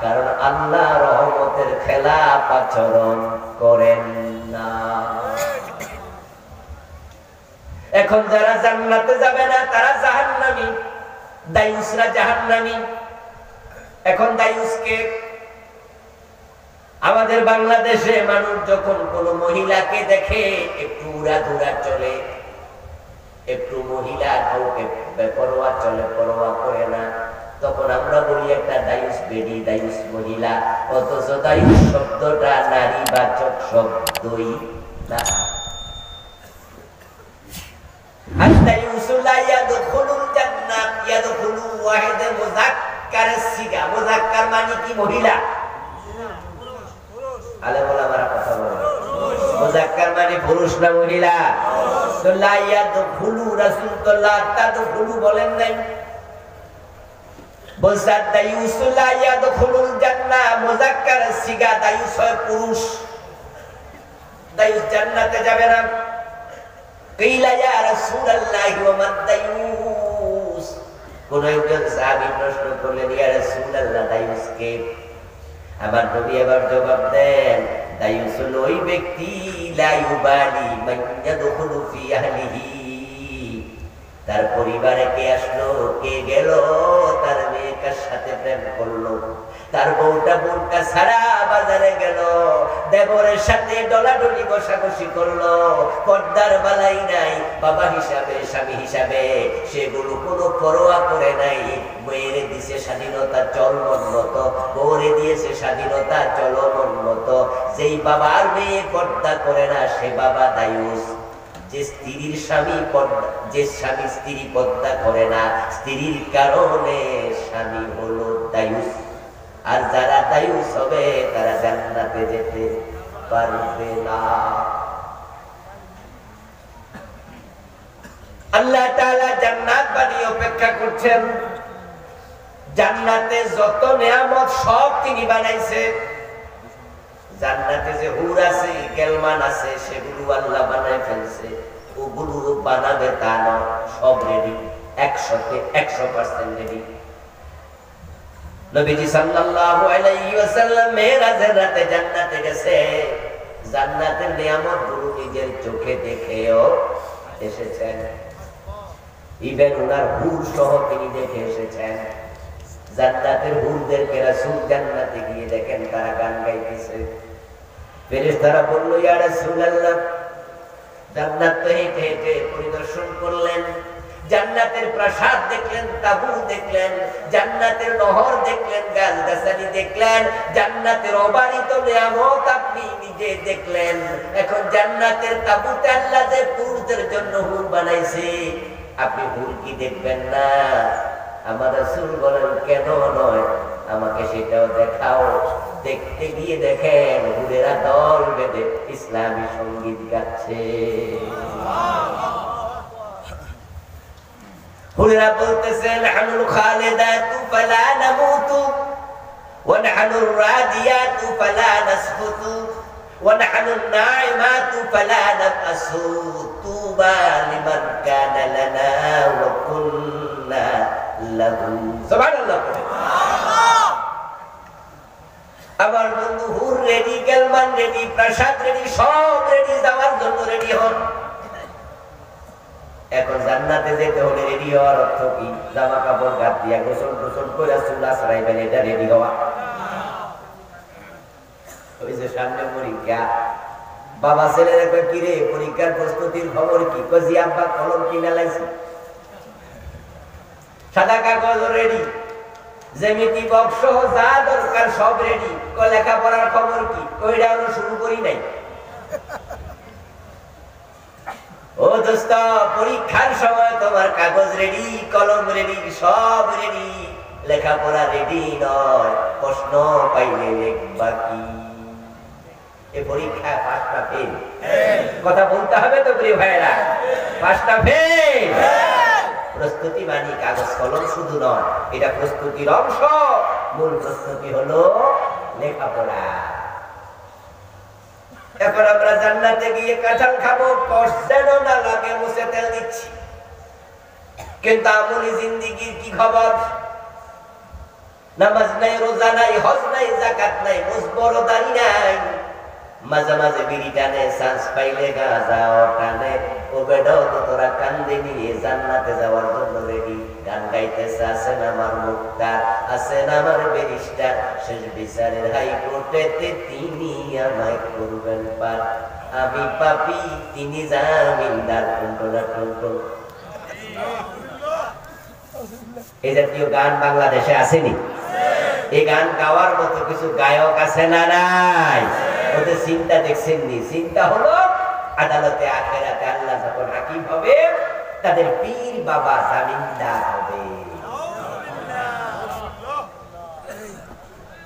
কারণ আল্লাহ রহমতের খেলাফ আচরণ করেন না। এখন যারা জান্নাতে যাবে না তারা জাহান্নামী, দায়ুসরা জাহান্নামী। এখন দায়ুসকে আমাদের বাংলাদেশে মানুষ যখন কোন মহিলাকে দেখে একটু উড়াধুরা চলে, একটু মহিলা কাউকে বেপরোয়া চলে, পরোয়া করে না, তখন আমরা বলি একটা দায়ুস বেডি, দায়ুস মহিলা। অথচ দায়ুস শব্দটা নারীবাচক শব্দই না। আদ-দায়ুসু লা ইয়াদখুলুল জান্নাত, ইয়াদখুলু ওয়াহিদ মুযাক্কার সিগা। মুযাক্কার মানে কি? মহিলা। আলে বলা আমার কথা বলে, মুযাক্কার মানে পুরুষ না মহিলা? তো লা ইয়াদখুলু, রাসূল তো লা তাদখুলু বলেন নাই, বলছে দায়ুসু লা ইয়াদখুলুল জান্নাহ, মুযাক্কার সিগা, দায়ুস হয় পুরুষ, দায়ুস জান্নাতে যাবে না। কিলা ইয়া রাসূলুল্লাহ ওয়া মান দায়ুস। কোন একজন সাহাবী প্রশ্ন করলেন, ইয়া রাসূলুল্লাহ দায়ুস কে? আমার নবী আবার জবাব দেন, দায়ুস হলো ওই ব্যক্তি লা ইউবালি মান ইয়াদখুলু ফি আহলিহি, তার পরিবারে কে আসলো কে গেল, তার মেয়ে কার সাথে প্রেম করলো, তার বউটা বোনটা ছাড়া বাজারে গেল, দেবরের সাথে ডলাডলি ঘষাঘষি করলো, পর্দার বালাই নাই, বাবা হিসাবে স্বামী হিসাবে সেগুলো কোনো পরোয়া করে নাই। মেয়েরে দিয়েছে স্বাধীনতা চলমন মতো, বউরে দিয়েছে স্বাধীনতা চলমন মতো। যেই বাবার মেয়ে পর্দা করে না সে বাবা দায়ুস। যে স্ত্রীর স্বামী পর্দা, যে স্বামী স্ত্রী পর্দা করে না, স্ত্রীর কারণে স্বামী হলো দায়ুস। আর যারা দায়ুস হবে তারা জান্নাতে যেতে পারবে না। আল্লাহ তাআলা জান্নাত বানিয়ে অপেক্ষা করছেন। জান্নাতে যত নিয়ামত সব তিনি বানাইছে। জান্নাতে যে হুর আছে, গেলমান আছে, সেগুলো আল্লাহ বানায় ফেলছে। ওগুলো বানাবে তা নয়, সব রেডি, 100% রেডি। নবীজি সাল্লাল্লাহু আলাইহি ওয়াসাল্লাম মেরাজের রাতে জান্নাতে গেছে। জান্নাতের নিয়ামতগুলো নিজের চোখে দেখেও এসেছেন। ইভেন ওনার হুর সহ তিনি দেখে এসেছেন। জান্নাতের হুরদেরকে রাসূল জান্নাতে গিয়ে দেখেন তারা গান গাইতেছে। ফেরেশতারা বলল, ইয়া রাসূলুল্লাহ, জান্নাত তো হেঁটে হেঁটে পরিদর্শন করলেন, জান্নাতের প্রাসাদ দেখলেন, তাবু দেখলেন, জান্নাতের নহর দেখলেন, গাছগাছালি দেখলেন, জান্নাতের অবারিত নিয়ামত আপনি নিজে দেখলেন। এখন জান্নাতের তাবুতে আল্লাহ যে পুরুষদের জন্য হুর বানাইছে, আপনি হুর কি দেখবেন না? আমার রাসূল বলেন, কেন নয়, আমাকে সেটাও দেখাও। দেখতে গিয়ে দেখেন হুরেরা দল বেঁধে ইসলামী সঙ্গীত গাচ্ছে। হুরেরা বলতেছেন, নাহনুল খালিদাতু ফালা নামুতু ওয়া নাহনুর রাদিয়াতু ফালা নাসফুতু ওয়া নাহনুন নাইমাতু ফালা নাবসু তুবা লিমান কানা লানা ওয়া কুননা লাহু। সুবহানাল্লাহ। আমার বন্ধু হুর রেডি, গেলমান রেডি, প্রাসাদ রেডি, সব রেডি, যাওয়ার জন্য রেডি হন। এখন জান্নাতে যেতে হলে রেডি হওয়ার অর্থ কি? জামা কাপড় গাদ দিয়া গোসল টোসল করে চুল আশ্রাইবেন, এটা রেডি হওয়া। ওই যে সামনে পরীক্ষা, বাবা ছেলেরা কয়, কি রে পরীক্ষার প্রস্তুতির খবর কি? কয়, জি আব্বা কলম কিনে লাইছি, সাদা কাগজ রেডি, জ্যামিতি বক্স যা দরকার সব রেডি। কয় লেখাপড়ার খবর কি? কইরা আমরা শুরু করি নাই। ও দোস্ত, পরীক্ষার সময় তোমার কাগজ রেডি, কলম রেডি, সব রেডি, লেখাপড়া রেডি নয়, প্রশ্ন পাইলে লিখবা কি? এই পরীক্ষা পাঁচটা ফেল। কথা বলতে হবে তো প্রিয় ভাইরা, পাঁচটা ফেল। প্রস্তুতি মানে কাগজ কলম শুধু নয়, এটা প্রস্তুতির অংশ। মূল প্রস্তুতি হলো লেখাপড়া। এখন আমরা জান্নাতে গিয়ে কাঁঠাল খাবো, কষ্ট যেন না লাগে, মুছে তেল দিচ্ছি, কিন্তু আমলি জিন্দিগির কি খবর? নামাজ নাই, রোজা নাই, হজ নাই, যাকাত নাই, মুজবরদারি নাই, মাঝে মাঝে বিড়ি টানে, চান্স পাইলে গাঁজা টানে। ও বেডাও তো তোরা কান্দে নিয়ে জান্নাতে যাওয়ার জন্য রেডি। গান গাইতেছে, আছেন আমার মুক্তার, আছেন আমার ব্যারিস্টার, শেষ বিচারের হাইকোর্টেতে তিনি আমায় করবেন পার। আমি পাপী, তিনি জামিনদার। টুনটুনা টুনটুন। এই জাতীয় গান বাংলাদেশে আসেনি? এই গান গাওয়ার মতো কিছু গায়ক আছে না নাই? ওদের চিন্তা দেখছেননি? চিন্তা হলো আদালতে আখেরাতে আল্লাহ যখন হাকিম হবে, তাদের পীর বাবা জামিনদার হবে।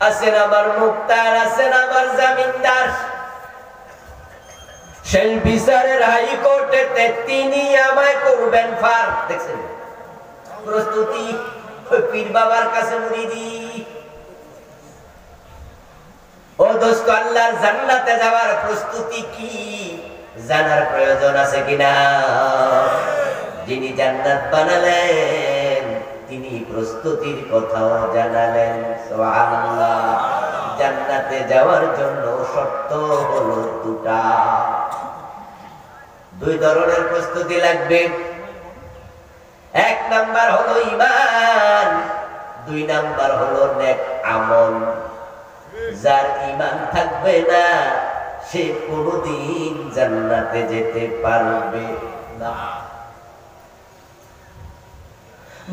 আছেন আমার মুক্তার, আছেন আমার জামিনদার, শেষ বিচারের হাইকোর্টেতে তিনি আমায় করবেন ফার। দেখছেন প্রস্তুতি? পীর বাবার কাছে মুরিদি। ও দোস্ত, আল্লাহর জান্নাতে যাওয়ার প্রস্তুতি কি জানার প্রয়োজন আছে কিনা? যিনি জান্নাত বানালেন তিনি প্রস্তুতির কথাও জানালেন। সুবহানাল্লাহ। জান্নাতে যাওয়ার জন্য শর্ত হলো দুটা। দুই ধরনের প্রস্তুতি লাগবে। এক নাম্বার হলো ঈমান, দুই নাম্বার হলো নেক আমল। যার ঈমান থাকবে না সে কোনদিন জান্নাতে যেতে পারবে না।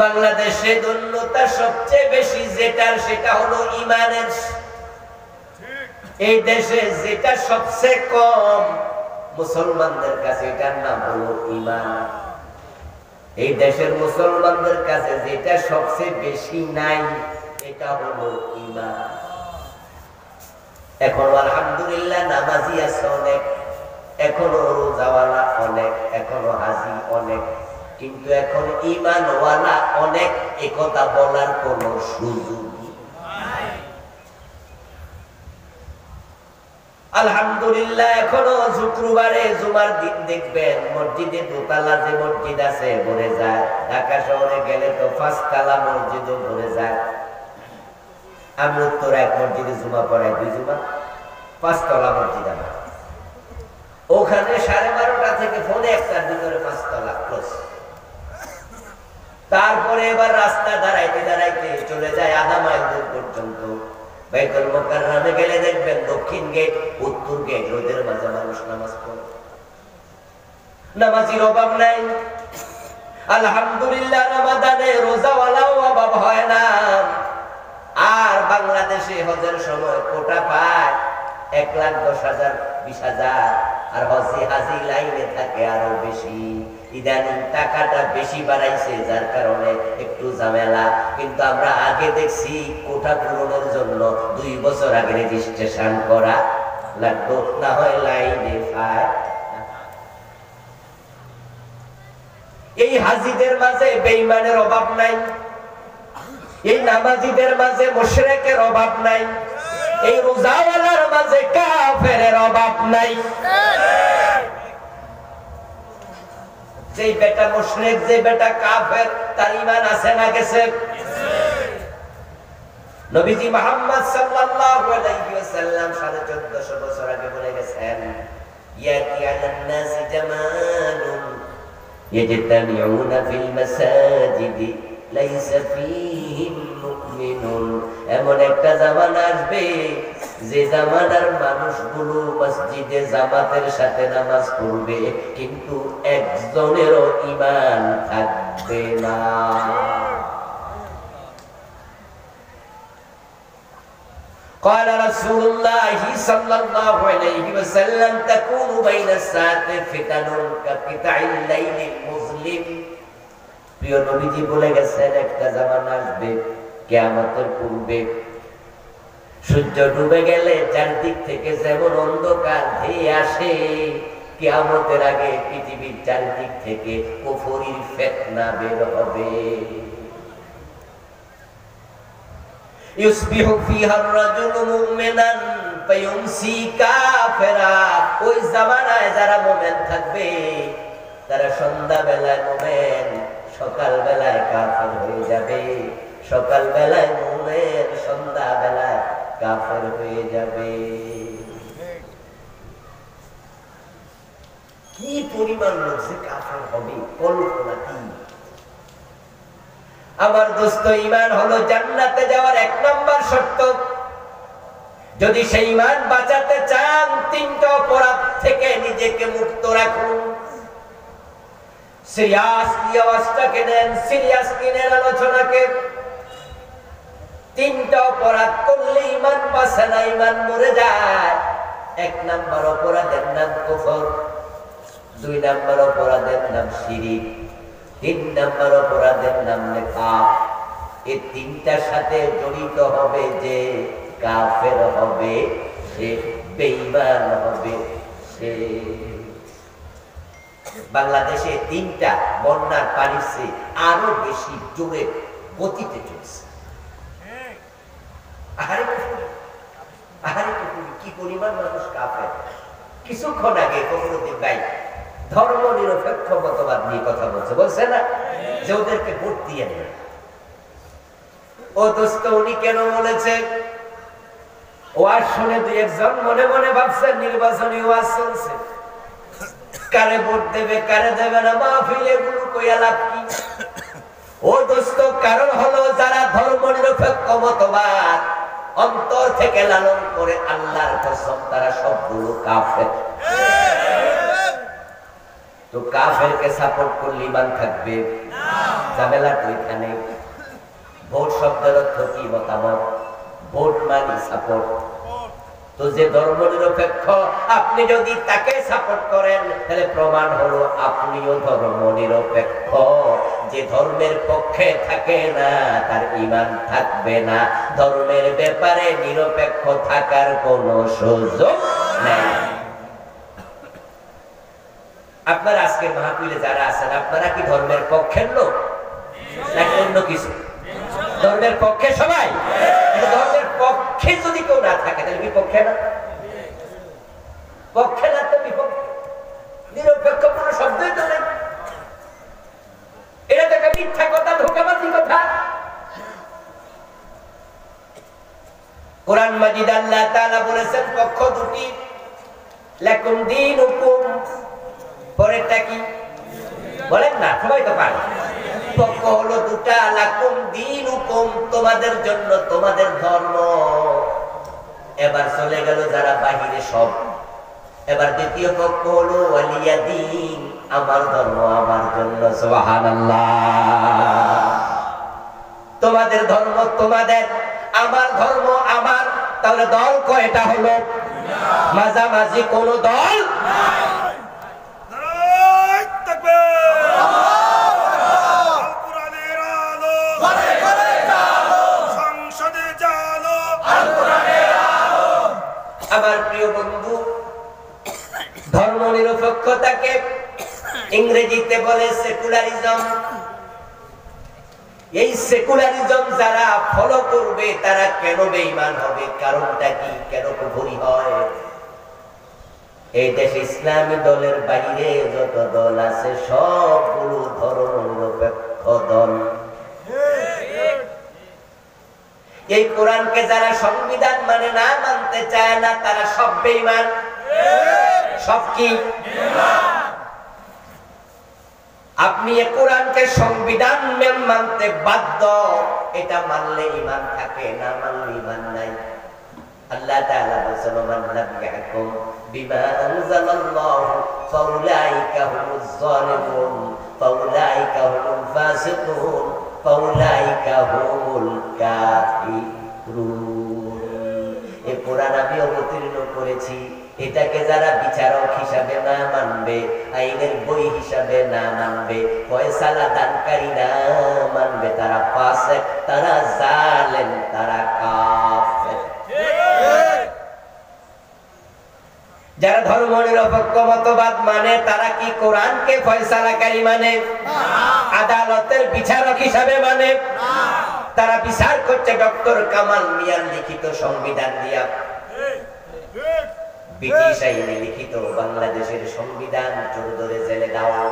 বাংলাদেশে দূর্ণতা সবচেয়ে বেশি যেটার, সেটা হলো ঈমানের। এই দেশে যেটা সবচেয়ে কম মুসলমানদের কাছে, এটার নাম হলো ঈমান। এই দেশের মুসলমানদের কাছে যেটা সবচেয়ে বেশি নাই, এটা এটা হলো ঈমান। এখন আলহামদুলিল্লাহ নামাজি আছে অনেক, এখনো রোজাওয়ালা অনেক, এখনো হাজি অনেক, কিন্তু এখন ঈমানওয়ালা অনেক, একথা বলার কোন সুযোগ নাই। আলহামদুলিল্লাহ এখনো শুক্রবারে জুমার দিন দেখবেন মসজিদে দোতলা যে মসজিদ আছে ভরে যায়। ঢাকা শহরে গেলে তো পাঁচতলা মসজিদও ভরে যায়। আমি উত্তর এক মসজিদে জুমা পড়াই, 2 জুমা, 5তলা মসজিদ আমার, ওখানে 12:30 থেকে ফোনে 1টার ভিতরে 5তলা ক্লোজ। তারপরে এবার রাস্তা দাঁড়াইতে দাঁড়াইতে চলে যায় আধা মাইল দূর পর্যন্ত। বাইতুল মুকাররমে গেলে দেখবেন দক্ষিণ গেট, উত্তর গেট, রোদের মাঝে মানুষ নামাজ পড়ে। নামাজির অভাব নাই। আলহামদুলিল্লাহ রমাদানে রোজাওয়ালাও অভাব হয় না। আর বাংলাদেশে হজের সময় কোটা পায় 1,10,000 20,000, আর হাজি লাইনে থাকে আরো বেশি। ইদানিং টাকাটা বেশি বাড়াইছে, যার কারণে একটু ঝামেলা। কিন্তু আমরা আগে দেখছি কোটা পূরণের জন্য 2 বছর আগে রেজিস্ট্রেশন করা লাগতো, না হয় লাইনে পায়। এই হাজিদের মাঝে বেঈমানের অভাব নাই, এই নামাজিদের মাঝে মুশরিকের অভাব নাই, এই রোজাওয়ালার মাঝে কাফেরের অভাব নাই। যে বেটা মুশরিক, যে বেটা কাফের, তার ঈমান আছে না গেছে? নবীজি মুহাম্মদ সাল্লাল্লাহু আলাইহি ওয়াসাল্লাম 1450 বছর আগে বলে গেছেন, ইয়াতি আলান নাস জামানুন ইয়াজতামিউনা ফিল মাসাজিদি লাইসা ফীহিম মুমিনুন। এমন একটা জামানা আসবে যে জামানার মানুষগুলো মসজিদে জামাতের সাথে নামাজ পড়বে, কিন্তু একজনেরও ঈমান থাকবে না। قال رسول الله صلى الله عليه وسلم تكون بين الساعة فتن كقطع الليل المظلم। প্রিয় নবীজি বলে গেছেন একটা জামানা আসবে কিয়ামতের পূর্বে, সূর্য ডুবে গেলে চারদিক থেকে যেমন অন্ধকার ধেয়ে আসে, কিয়ামতের আগে পৃথিবীর চারদিক থেকে কুফরির ফিতনা বের হবে। ইউসবিহু ফিহা আর-রাজুলু মুমিনান ফায়ুমসি কাফিরা। ওই জামানায় যারা মুমিন থাকবে তারা সন্ধ্যা বেলায় মুমিন, সকাল বেলায় কাফের হয়ে যাবে। সকাল বেলায় মুমিন, সন্ধ্যা বেলায় কাফের হয়ে যাবে। কি পরিমাণ লোক যে কাফের হবে, কল্পনা কি? আমার দোস্ত, ঈমান হলো জান্নাতে যাওয়ার 1 নাম্বার শর্ত। যদি সেই ঈমান বাঁচাতে চান, 3টা অপরাধ থেকে নিজেকে মুক্ত রাখুন। সিরিয়াসলি আওয়াজটাকে নেন, সিরিয়াসলি নেন আলোচনাকে। 3টা অপরাধ করলে ঈমান বাঁচে না, ঈমান মরে যায়। 1 নাম্বার অপরাধের নাম কুফর, 2 নাম্বার অপরাধের নাম শিরিক, 3 নাম্বার অপরাধের নাম নিফাক। এই 3টার সাথে জড়িত হবে যে কাফের হবে, সে বেঈমান হবে। সে বাংলাদেশে 3টা বন্যার পানির চেয়ে আরো বেশি জোরে গতিতে চলছে। কি পরিমাণ মানুষ কাফের। কিছুক্ষণ আগে ফখরুদ্দিন ভাই ধর্ম নিরপেক্ষ মতবাদ নিয়ে কথা বলছে না, যে ওদেরকে ভোট দিয়ে নেন। ও দোস্ত, উনি কেন বলেছে? ওয়াজ শুনে 2-1 মনে মনে ভাবছেন নির্বাচনী ওয়াজ চলছে, কারে ভোট দেবে কারে দেবে না, মাহফিল এগুলো কইয়া লাভ কি? ও দোস্ত, কারণ হলো যারা ধর্ম নিরপেক্ষ মতবাদ অন্তর থেকে লালন করে, আল্লাহর কসম তারা সবগুলো কাফের। তো কাফেরকে সাপোর্ট করলে ঈমান থাকবে না। ঝামেলা তো এখানে। ভোট শব্দের অর্থ কি? মতামত। ভোট মানে সাপোর্ট। তো যে ধর্ম নিরপেক্ষ আপনি যদি তাকে সাপোর্ট করেন তাহলে প্রমাণ হলো আপনিও ধর্ম নিরপেক্ষ। যে ধর্মের পক্ষে থাকে না তার ঈমান থাকবে না। ধর্মের ব্যাপারে নিরপেক্ষ থাকার কোনো সুযোগ নেই। আপনারা আজকে মাহফিলে যারা আছেন আপনারা কি ধর্মের পক্ষের লোক নাকি অন্য কিছু? ধর্মের পক্ষে সবাই। ধর্মের পক্ষে যদি কেউ না থাকে তাহলে বিপক্ষে না, পক্ষে না তো বিপক্ষে। নিরপেক্ষ কোন শব্দই তো নেই। এটা তো একটা মিথ্যা কথা, ধোঁকাবাজি কথা। কোরআন মাজিদ আল্লাহ তাআলা বলেছেন পক্ষ দুটি, লাকুম দীনুকুম। পরেরটা কি বলেন না, সবাই তো পারে। পক্ষ হলো দুটা, লাকুম দীনুকুম, তোমাদের জন্য তোমাদের ধর্ম। এবার চলে গেল যারা বাহিরে সব। এবার দ্বিতীয় পক্ষ হলো ওয়ালিয়া দ্বীন, আমার ধর্ম আমার জন্য। সুবহানাল্লাহ। তোমাদের ধর্ম তোমাদের, আমার ধর্ম আমার। তাহলে দল কয়টা হলো? মাঝামাঝি কোন দল নাই। আমার প্রিয় বন্ধু, ধর্ম নিরপেক্ষতাকে ইংরেজিতে বলে সেকুলারিজম। এই সেকুলারিজম যারা ফলো করবে তারা কেন বেঈমান হবে? কারণটা কি? কেন কুফরি হয়? এই দেশে ইসলামী দলের বাইরে যত দল আছে সবগুলো ধর্ম নিরপেক্ষ দল। এই কোরআনকে যারা সংবিধান মানে না, মানতে চায় না, তারা সব বেঈমান। সব কি? আপনি এই কোরআনকে সংবিধান মানতে বাধ্য। এটা মানলে ঈমান থাকে, না মানলে ঈমান নাই। আল্লাহ তাআলা বলেছেন মান লাম ইয়াহকুম বিমা আনজালাল্লাহু ফাউলাইকা হুমুজ জালিমুন ফাউলাইকা হুমুল ফাসিকুন ফাউলাইকা হুমুল কাফিরুন। এই কোরআন আমি অবতীর্ণ করেছি, এটাকে যারা বিচারক হিসাবে না মানবে, আইনের বই হিসাবে না মানবে, ফয়সালা দানকারী না মানবে, তারা ফাসিক, তারা জালেম, তারা কাফের। যারা ধর্ম নিরপেক্ষ মতবাদ মানে তারা কি কোরআনকে ফয়সালাকারী মানে? আদালতের বিচারক হিসাবে মানে? তারা বিচার করছে ডক্টর কামাল মিয়ার লিখিত সংবিধান দিয়া। ব্রিটিশ আইনে লিখিত বাংলাদেশের সংবিধান চোর ধরে জেলে দাও,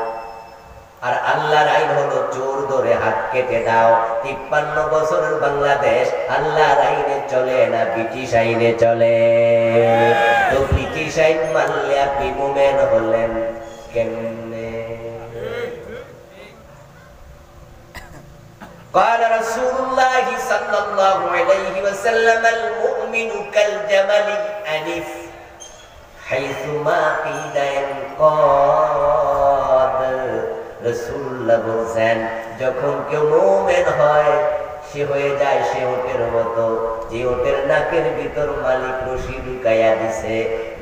আর আল্লাহর আইন হলো চোর ধরে হাত কেটে দাও। 53 বছরের বাংলাদেশ আল্লাহর আইনে চলে না, ব্রিটিশ আইনে চলে। তো ব্রিটিশ আইন মানলে আপনি মুমিন হলেন কেমনে? قال رسول الله صلى الله عليه وسلم المؤمن كالجمل الأنف حيث ما قيد ينقاد। রাসূলুল্লাহ বলেন যখন কেউ মুমিন হয় সে হয়ে যায় সে ওটের মতো, যে ওটের নাকের ভিতর মালিক রশি ঢুকাইয়া দিছে।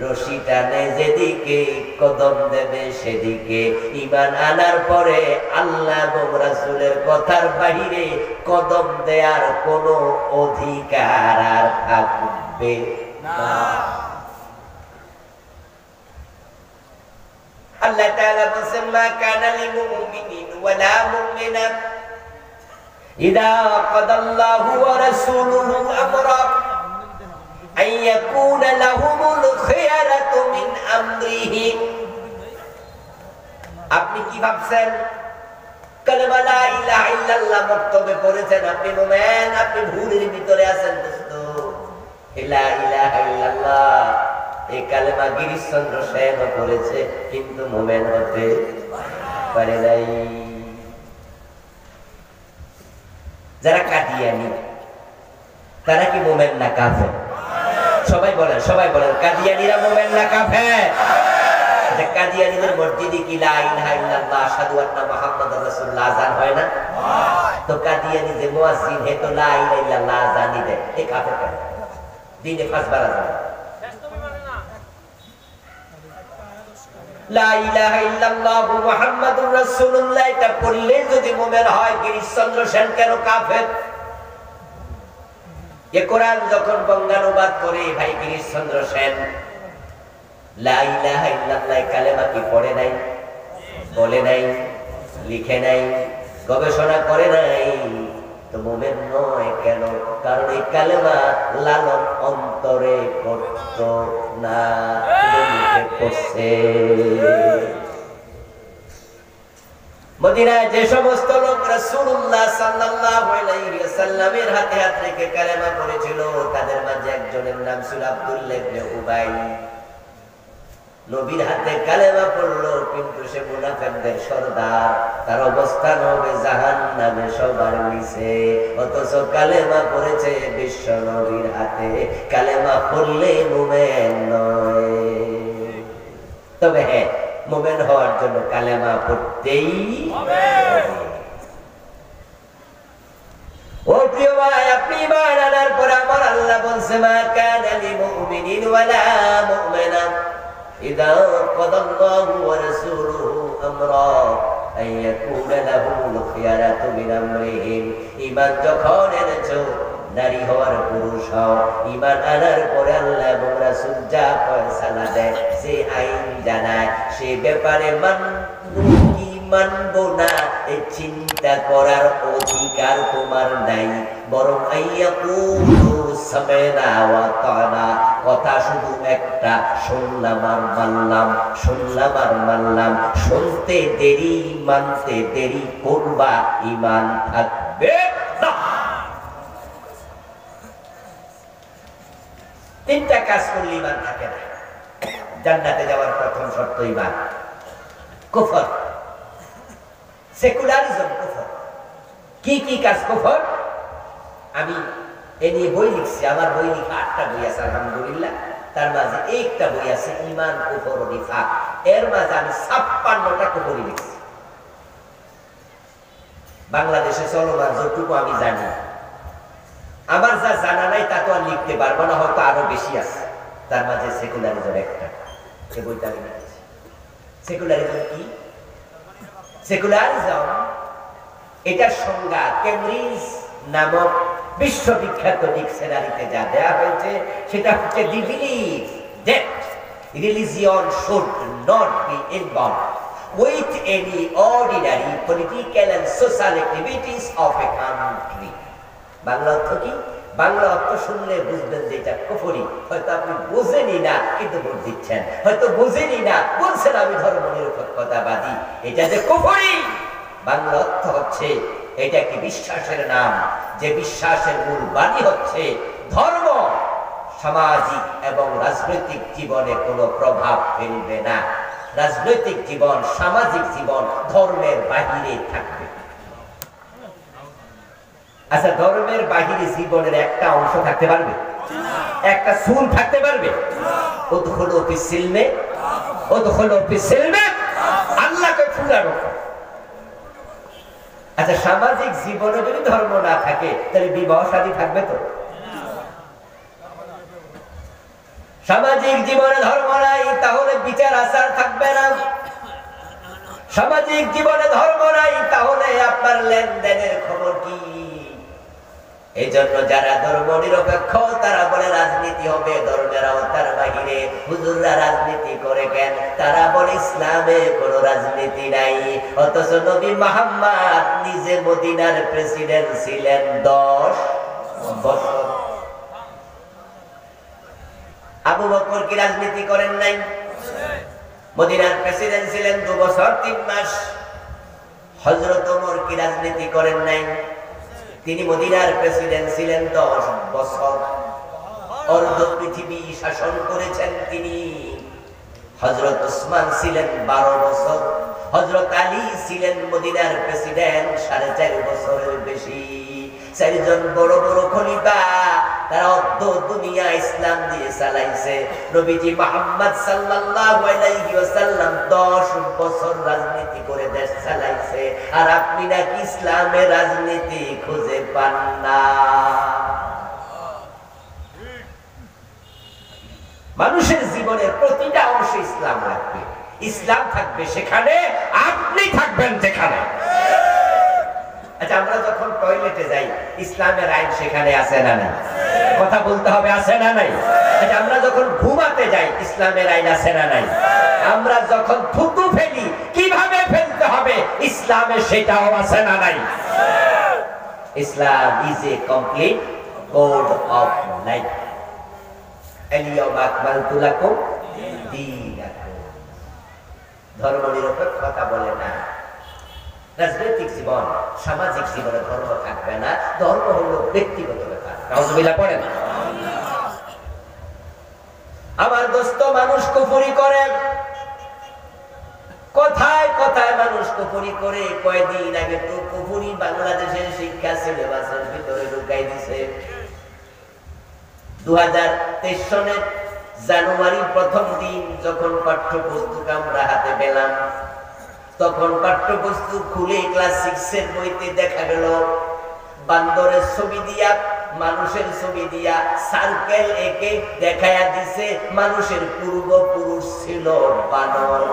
রশি টানে যেদিকে কদম দেবে সেদিকে। ঈমান আনার পরে আল্লাহ এবং রাসূলের কথার বাহিরে কদম দেওয়ার কোনো অধিকার আর থাকবে না। আল্লাহ তাআলা বলেন মা কানা লিল মুমিনিন ওয়ালা মুমিনাত ইযা কাদাল্লাহু ওয়া রাসূলুহু আমরা আন ইয়াকুনা লাহুমুল খিয়ারাতু মিন আমরিহিম। আপনি কি ভাবছেন কালেমা লা ইলাহা ইল্লাল্লাহ মক্তবে পড়েছেন আপনি মুমিন? আপনি ভুলের ভিতরে আছেন দোস্ত। লা ইলাহা ইল্লাল্লাহ এই কালেমা গিরিশচন্দ্র সেন পড়েছে কিন্তু মুমিন হতে পারে নাই। যারা কাদিয়ানি তারা কি মুমিন না কাফের? সবাই বলেন, সবাই বলেন, কাদিয়ানিরা মুমিন না কাফের? কাদিয়ানীদের মসজিদে কি লা ইলাহা ইল্লাল্লাহ আশহাদু আন্না মুহাম্মাদুর রাসূলুল্লাহ আযান হয় না? তো কাদিয়ানী যে মুয়াজ্জিন হে তো লা ইলাহা ইল্লাল্লাহ আযানই দেয়, এ কাফের কেন? দিনে 5 বার আযান। লা ইলাহা ইল্লাল্লাহু মুহাম্মাদুর রাসূলুল্লাহ এটা পড়লে যদি মুমিন হয়, গিরিশচন্দ্র সেন কেন কাফের? এ কোরআন যখন বঙ্গানুবাদ করে ভাই গিরিশচন্দ্র সেন লা ইলাহা ইল্লাল্লাহ কালেমা কি পড়ে নাই, বলে নাই, লিখে নাই, গবেষণা করে নাই, তো মুমিন নয় কেন? কারণ এই কালেমা লালন অন্তরে করত না, মুখে পড়ছে। মদিনায় যে সমস্ত লোক রাসূলুল্লাহ সাল্লাল্লাহু আলাইহি ওয়াসাল্লামের হাতে হাত রেখে কালেমা পড়েছিল, তাদের মাঝে একজনের নাম ছিল আব্দুল্লাহ ইবনে উবাই। নবীর হাতে কালেমা পড়লো, কিন্তু সে মুনাফিকদের সরদার, তার অবস্থান হবে জাহান্নামে সবার নিচে। অথচ কালেমা পড়েছে বিশ্ব নবীর হাতে। কালেমা পড়লে মুমিন নয়। তবে হ্যাঁ, মুমিন হওয়ার জন্য কালেমা পড়তেই হবে। ও প্রিয় ভাই, আপনি ঈমান আনার পর আমার আল্লাহ বলছে, মা কানা লিল মুমিনিন ওয়ালা মুমিনা ইযা কাদাল্লাহু ওয়া রাসূলুহু আমরা আন ইয়াকুনা লাহুমুল খিয়ারাতু মিন আমরিহিম। ঈমান যখন এনেছো, নারী হওয়ার পুরুষ হও, ঈমান আনার পরে আল্লাহ এবং রাসূল যা ফয়সালা দেয়, সে আইন জানায়, সে ব্যাপারে মানবো না এই চিন্তা করার অধিকার তোমার নাই। বরং আইয়াকুলু সামি'না ওয়া আতা'না, কথা শুধু একটা, শুনলাম আর মানলাম, শুনলাম আর মানলাম। শুনতে দেরি, মানতে দেরি করবা, ঈমান থাকবে না। তিনটা কাজ করলে ঈমান থাকে না। জান্নাতে যাওয়ার প্রথম শর্ত ঈমান। কুফর, সেকুলারিজম কুফর। কি কি কাজ কুফর? আমি এ নিয়ে বই লিখছি, আমার বই লিখা 8টা বই আছে আলহামদুলিল্লাহ। তার মাঝে একটা বই আছে ঈমান কুফর ও নিফাক। এর মাঝে আমি 56টা কুফরি লিখছি। বাংলাদেশে চলমান যতটুকু আমি জানি, আমার যা জানা নাই তা তো আর লিখতে পারবো না, হয়তো আরো বেশি আছে। তার মাঝে সেকুলারিজম একটা, এই বইটা আমি লিখেছি। সেকুলারিজম কি? সেকুলারিজম এটার সংজ্ঞা কেমব্রিজ নামক বিশ্ববিখ্যাত ডিকশনারিতে যা দেয়া হয়েছে, সেটা হচ্ছে the believe that religion should not be involved with any ordinary political and social activities of a country. Bangla অর্থ কি? বাংলা অর্থ শুনলে বুঝবেন যে এটা কুফরি। হয়তো আপনি বুঝেনি না, কিন্তু ভোট দিচ্ছেন। হয়তো বুঝেনি না, বলছেন আমি ধর্মনিরপেক্ষতাবাদী। এটা যে কুফরি, বাংলা অর্থ হচ্ছে এটা একটি বিশ্বাসের নাম, যে বিশ্বাসের মূল বাণী হচ্ছে ধর্ম সামাজিক এবং রাজনৈতিক জীবনে কোনো প্রভাব ফেলবে না। রাজনৈতিক জীবন, সামাজিক জীবন ধর্মের বাহিরে থাকবে। আচ্ছা, ধর্মের বাহিরে জীবনের একটা অংশ থাকতে পারবে? একটা চুল থাকতে পারবে? উদখুলু ফিস সিলমে, উদখুলু ফিস সিলমে, আল্লাহকে ফুরানো। আচ্ছা, সামাজিক জীবনে যদি ধর্ম না থাকে, তাহলে বিবাহ শাদী থাকবে তো? সামাজিক জীবনে ধর্ম নাই, তাহলে বিচার আচার থাকবে না। সামাজিক জীবনে ধর্ম নাই, তাহলে আপনার লেনদেনের খবর কি? এই জন্য যারা ধর্ম নিরপেক্ষ, তারা বলে রাজনীতি হবে ধর্মের আওতার বাহিরে। হুজুররা রাজনীতি করে কেন? তারা বলে ইসলামে কোনো রাজনীতি নাই। অথচ নবী মুহাম্মদ নিজে মদিনার প্রেসিডেন্ট ছিলেন 10 বছর। আবু বকর কি রাজনীতি করেন নাই? মদিনার প্রেসিডেন্ট ছিলেন 2 বছর 3 মাস। হযরত ওমর কি রাজনীতি করেন নাই? তিনি মদিনার প্রেসিডেন্ট ছিলেন 10 বছর। অর্ধ পৃথিবী শাসন করেছেন তিনি। হযরত ওসমান ছিলেন 12 বছর। হযরত আলী ছিলেন মদিনার প্রেসিডেন্ট 4.5 বছরের বেশি। 4 জন বড় বড় খলিফা, তারা অর্ধ দুনিয়া ইসলাম দিয়ে চালাইছে। নবীজি মুহাম্মদ সাল্লাল্লাহু আলাইহি ওয়াসাল্লাম 10 বছর রাজনীতি করে দেশ চালাইছে। আর আপনি নাকি ইসলামের রাজনীতি খুঁজে পান না? মানুষের জীবনের প্রতিটা অংশে ইসলাম লাগবে। ইসলাম থাকবে সেখানে, আপনি থাকবেন যেখানে। আচ্ছা, আমরা যখন টয়লেটে যাই ইসলামের আইন সেখানে আছে না নাই? কথা বলতে হবে, আছে না নাই? আচ্ছা, আমরা যখন ঘুমাতে যাই ইসলামের আইন আছে না নাই? আমরা যখন থুতু ফেলি কিভাবে ফেলতে হবে ইসলামে সেটাও আছে না নাই? Islam is a complete code of life. আল-ইয়াওমা আকমালতু লাকুম দীনাকুম। ধর্মনিরপেক্ষতা বলে না। রাজনৈতিক জীবন, সামাজিক জীবনে ধর্ম থাকবে না। ধর্ম হলো ব্যক্তিগত ব্যাপার। নাউজুবিল্লাহ পড়েন। আমার দোস্ত, মানুষ কুফরি করে, কথায় কথায় মানুষ কুফরি করে। কয়েকদিন আগে তো কুফরি বাংলাদেশের শিক্ষা সিলেবাসের ভিতরে ঢুকাই দিছে। 2023 সনের জানুয়ারির প্রথম দিন যখন পাঠ্যপুস্তক আমরা হাতে পেলাম, তখন পাঠ্যপুস্তক খুলে ক্লাস 6 এর বইতে দেখা গেল বান্দরের ছবি দিয়া, মানুষের ছবি দিয়া সার্কেল এঁকে দেখায়া দিছে মানুষের পূর্বপুরুষ ছিল বানর।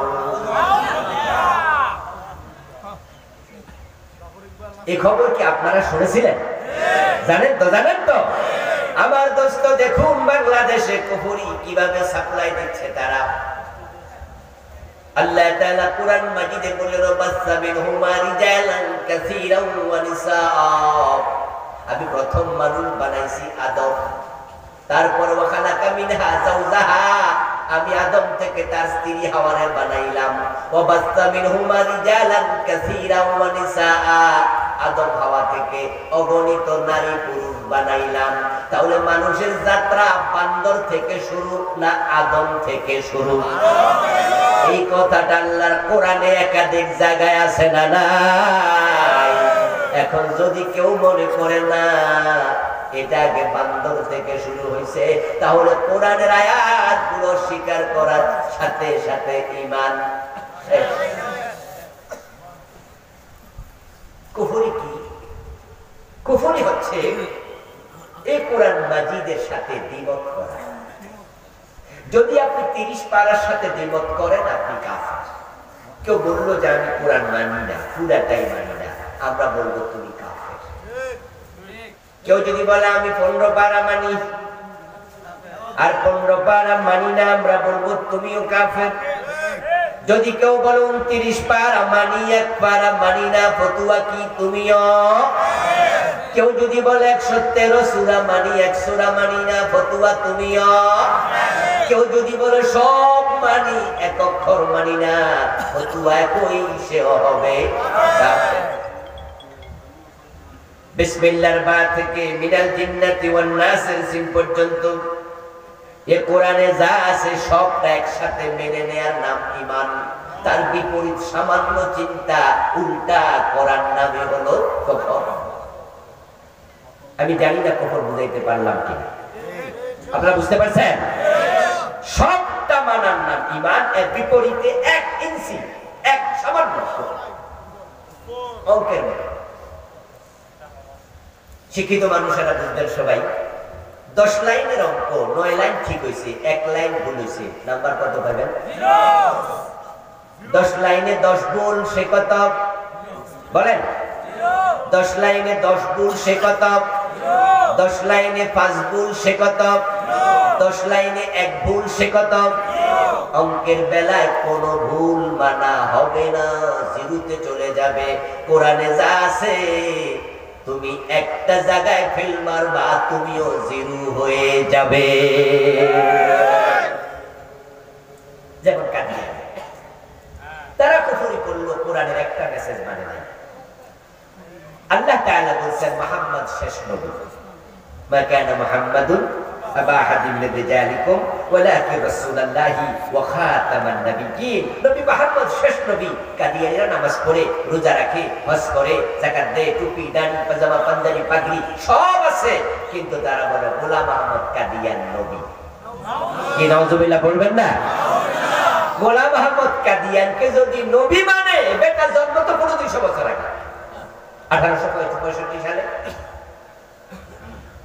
এই খবর কি আপনারা শুনেছিলেন? জানেন তো? জানেন তো? আমার দোস্ত, দেখুন বাংলাদেশে কুফরি কিভাবে সাপ্লাই দিচ্ছে তারা। আল্লাহ তাআলা কুরআন মাজিদে বলে, রাব্বাসা মিনহুমা রিজালান কাসীরান ওয়া নিসাআ। আমি প্রথম মানুষ বানাইছি আদম, তারপর ওয়া খালাকা মিনহা যাওজাহা, আমি আদম থেকে তার স্ত্রী হাওয়ারে বানাইলাম। ওয়া বাসা মিনহুমা রিজালান কাসীরান ওয়া নিসাআ, আদম হাওয়া থেকে অগণিত নারী পুরুষ বানাইলাম। তাহলে মানুষের যাত্রা বান্দর থেকে শুরু না আদম থেকে শুরু? এই কথাটা আল্লাহর কোরআনে একাধিক জায়গায় আছে না নাই? এখন যদি কেউ মনে করে না এটা আগে বান্দর থেকে শুরু হয়েছে, তাহলে কোরআনের আয়াতগুলো স্বীকার করার সাথে সাথে ঈমান শেষ। কুফরি কি? কুফরি হচ্ছে এই কোরআন মাজিদের সাথে দ্বিমত করা। যদি আপনি 30 পারার সাথে দ্বিমত করেন, আপনি কাফের। কেউ বললো যে আমি কোরআন মানি না, পুরাটাই মানি না, আমরা বলবো তুমি কাফের। কেউ যদি বলে আমি 15 পারা মানি আর 15 পারা মানি না, আমরা বলবো তুমিও কাফের। যদি কেউ বলে 29 পারা মানি, 1 পারা মানি না, ফতুয়া কি তুমিও? কেউ যদি বলে 113 সূরা মানি, 1 সূরা মানি না, ফতুয়া তুমিও? কেউ যদি বলে সব মানি, 1 অক্ষর মানি না, ফতুয়া একই, সেও হবে কাফের। বিসমিল্লাহর বা থেকে মিনাল জিন্নাতি ওয়ান নাসের সিন পর্যন্ত এই কোরআনে যা আছে সবটা একসাথে মেনে নেয়ার নাম ঈমান। তার বিপরীত সামান্য চিন্তা উল্টা করার নামে হলো কুফর। আমি জানি না কুফর বুঝাইতে পারলাম কিনা, আপনারা বুঝতে পারছেন? সবটা মানার নাম ঈমান, এর বিপরীতে 1 ইঞ্চি, 1 সামান্য অঙ্কের মতো। শিক্ষিত মানুষেরা বুঝবেন সবাই, 10 লাইনের অঙ্ক 9 লাইন ঠিক হয়েছে, 1 লাইন ভুল হয়েছে, নাম্বার কত পাবেন? 10 লাইনে 10 ভুল, সে কত বলেন? 10 লাইনে 10 ভুল, সে কত? 10 লাইনে 5 ভুল, সে কত? 10 লাইনে 1 ভুল, সে কত? অঙ্কের বেলায় কোনো ভুল মানা হবে না, জিরোতে চলে যাবে। কোরআনে যা আছে তুমি একটা জায়গায় ফেল মারবা, তুমিও জিরো হয়ে যাবে। যেমন কাদিয়া, তারা কুফরি করলো, কোরআনের একটা মেসেজ মানে নাই। আল্লাহ তাআলা বলেন মুহাম্মদ শেষ নবী, মা কানা মুহাম্মাদুন আবা আহাদিন মিন রিজালিকুম ওয়ালাকিন রাসূলুল্লাহি ওয়া খাতামান নাবিয়্যিন। নবী মুহাম্মদ শেষ নবী। কাদিয়ানীরা নামাজ পড়ে, রোজা রাখে, হজ করে, যাকাত দেয়, টুপি, দাড়ি, পাজামা, পাঞ্জাবি, পাগড়ি সব আছে, কিন্তু তারা বলে গোলাম আহমদ কাদিয়ান নবী। কি নাউজুবিল্লাহ বলবেন না? গোলাম আহমদ কাদিয়ানকে যদি নবী মানে, বেটা জন্ম তো 250 বছর আগে, 1865 সালে।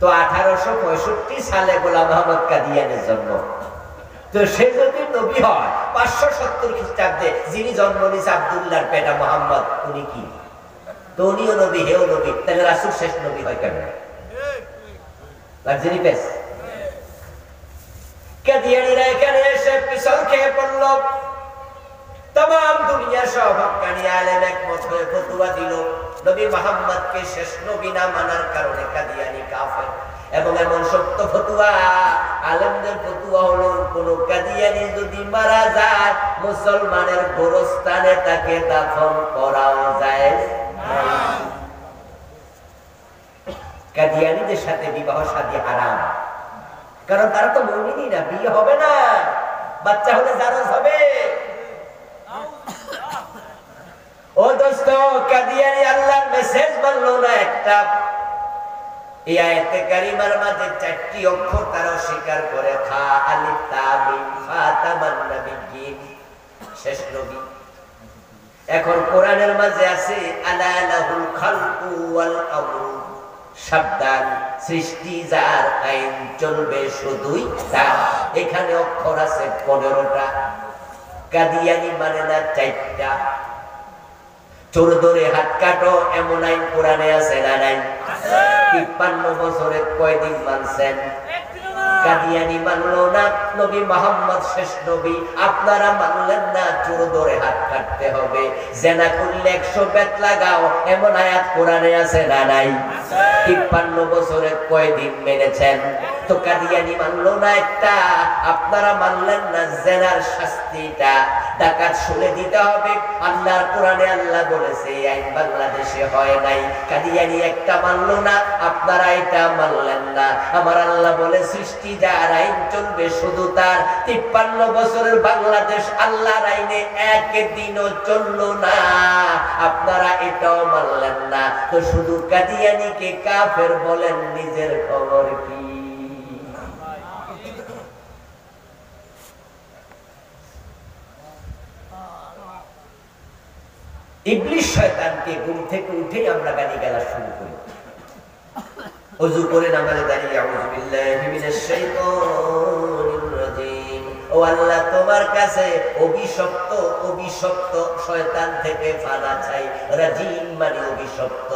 তো 1865 সালে গোলাম আহমদ কাদিয়ানের জন্ম। তো সে যদি নবী হয় 570 খ্রিস্টাব্দে, যিনি জন্ম নিয়েছে আব্দুল্লাহর পেটা মোহাম্মদ, উনি কি? তো উনিও নবী, হেও নবী, তাহলে রাসূল শেষ নবী হয় কেন? Luxury pace. কাদিয়ানীরা এখানে এসে পিছল খেয়ে পড়ল। तमाम দুনিয়ার সব হক্কানি আলেম একমত হয়ে ফতোয়া দিল নবী মুহাম্মদকে শেষ নবী না মানার কারণে কাদিয়ানী কাফের। এবং এমন সত্য ফতোয়া, আলেমদের ফতোয়া হলো কোন কাদিয়ানী যদি মারা যায় মুসলমানের গোরস্থানে তাকে দাফন করাও যায়। কাদিয়ানীদের সাথে বিবাহ শাদী হারাম, কারণ তারা তো মুমিনই না, বিয়ে হবে না, বাচ্চা হলে জারজ হবে। ও দোস্ত, কাদিয়ানী আল্লাহর মেসেজ মানলো না একটা। এই আয়াতে কারিমার মাঝে 4টি অক্ষর তারা স্বীকার করে, খা আলিফ তা মিম খাতামান নবিয়্যিন, শেষ নবী। এখন কোরআনের মাঝে আছে আলা লাহুল খালকু ওয়াল আমরু, সাবধান, সৃষ্টি যার, আইন চলবে শুধুই তার। এখানে অক্ষর আছে 15টা, কাদিয়ানী মানে না 4টা। চোর ধরে হাত কাটো এমন আইন কোরআনে আছে না নাই? 53 বছরে কয়দিন মানছেন? কাদিয়ানী মানলো না নবী মুহাম্মদ শেষ নবী, আপনারা মানলেন না চোর ধরে হাত কাটতে হবে, জেনা করলে 100 বেত লাগাও এমন আয়াত কোরআনে আছে না নাই? 53 বছরে কয়দিন মেনেছেন? তো কাদিয়ানী মানলো না একটা, আপনারা মানলেন না জেনার শাস্তিটা ডাকাত শুনে দিতে হবে। আল্লাহর কোরআনে আল্লাহ বলেছে এই আইন বাংলাদেশে হয় নাই। কাদিয়ানী একটা মানলো না, আপনারা এটা মানলেন না। আমার আল্লাহ বলে সৃষ্টি যার, আইন চলবে শুধু তার। 53 বছরের বাংলাদেশ আল্লাহর আইনে একদিনও চললো না, আপনারা এটাও মানলেন না। তো শুধু কাদিয়ানীকে কাফের বলেন, নিজের খবর কি? ইবলিস শয়তানকে ঘুম থেকে উঠেই আমরা গালিগালাজ শুরু করি। ওযু করে নামাজে দাঁড়িয়ে আউযু বিল্লাহি মিনাশ শাইতানির রাজীম, ও আল্লাহ তোমার কাছে অভিশপ্ত অভিশপ্ত শয়তান থেকে পানা চাই। রাজীম মানে অভিশপ্ত।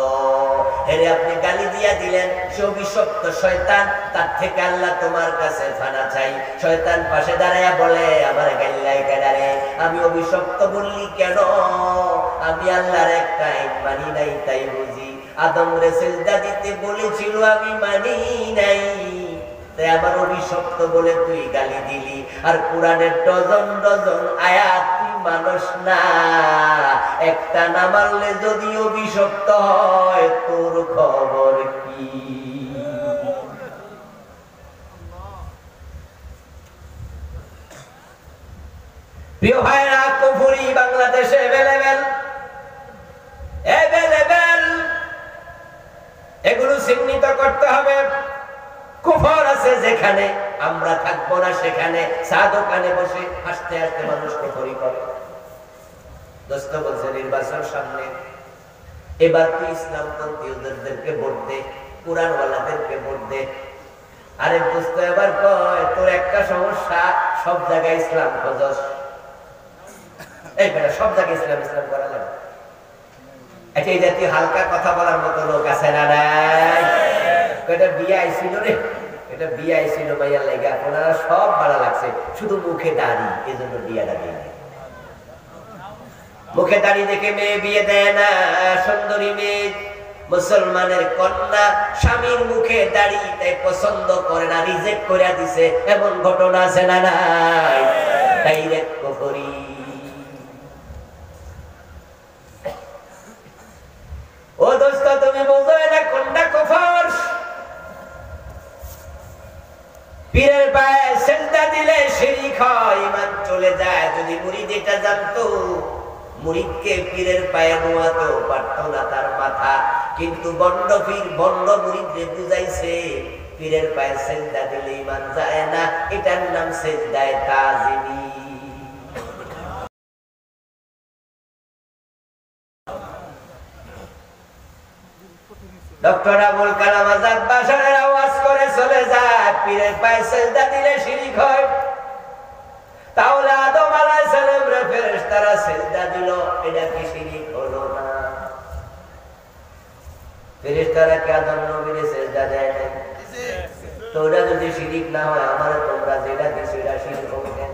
এরে আপনি গালি দিয়া দিলেন, সে অভিশপ্ত শয়তান, তার থেকে আল্লাহ তোমার কাছে পানা চাই। শয়তান পাশে দাঁড়ায়া বলে, আমার গাল্লাই কেডারে, আমি অভিশপ্ত বললি কেন? আমি আল্লাহর একটা আইন মানি নাই তাই বুঝি। আদম রে সিজদা দিতে বলেছিল, আমি মানি নাই, তাই আমার অভিশপ্ত বলে তুই গালি দিলি। আর কোরআনের ডজন ডজন আয়াত তুই মানুষ না, একটা না মানলে যদি অভিশপ্ত হয় তোর খবর কি? প্রিয় ভাইরা, কুফরি বাংলাদেশে এভেলেবেল, এগুলো চিহ্নিত করতে হবে। কুফর আছে যেখানে, আমরা থাকবো না সেখানে। চা দোকানে বসে হাসতে হাসতে মানুষ কুফরি করে। দোস্ত বলছে নির্বাচন সামনে, এবার তুই ইসলামপন্থীদেরকে ভোট দে, কোরআনওয়ালাদেরকে ভোট দে। আরে দোস্ত এবার কয়, তোর একটা সমস্যা, সব জায়গায় ইসলাম খোঁজস। এই বেটা, সব জায়গায় ইসলাম ইসলাম করা লাগে। আচ্ছা, এই জাতীয় হালকা কথা বলার মতো লোক আছে না নাই? এটা বিয়ে আইছিল রে, এটা বিয়ে আইছিল ভাইয়ার লেগে, আপনারা সব ভালো লাগছে, শুধু মুখে দাড়ি, এই জন্য বিয়েটা দিয়ে দেয়। মুখে দাড়ি দেখে মেয়ে বিয়ে দেয় না। সুন্দরী মেয়ে, মুসলমানের কন্যা, স্বামীর মুখে দাড়ি তাই পছন্দ করে না, রিজেক্ট করে দিছে, এমন ঘটনা আছে না নাই? ডাইরেক্ট কুফরি। ও দোস্ত, তুমি বুঝো না কোনটা কুফর? পীরের পায়ে সিজদা দিলে শিরক হয়, ঈমান চলে যায়। যদি মুরিদ এটা জানতো, মুরিদকে পীরের পায়ে নোয়াতে পারতো না তার মাথা। কিন্তু বন্ড পীর বন্ড মুরিদরে বুঝাইছে, পীরের পায়ে সিজদা দিলে ঈমান যায় না, এটার নাম সিজদায়ে তাজিমি। ডক্টর আবুল কালাম আজাদ বাশারের আওয়াজ করে চলে যায়, পীরের পায়ে সিজদা দিলে শিরক হয়। এটা কি শিরিক হলো না? ফেরেশতারা কি আদম নবীর সিজদা দেয় নাই? তো ওটা যদি শিরিক না হয়, আমার তোমরা যেটা দিছো এটা শিরিক হবে কেন?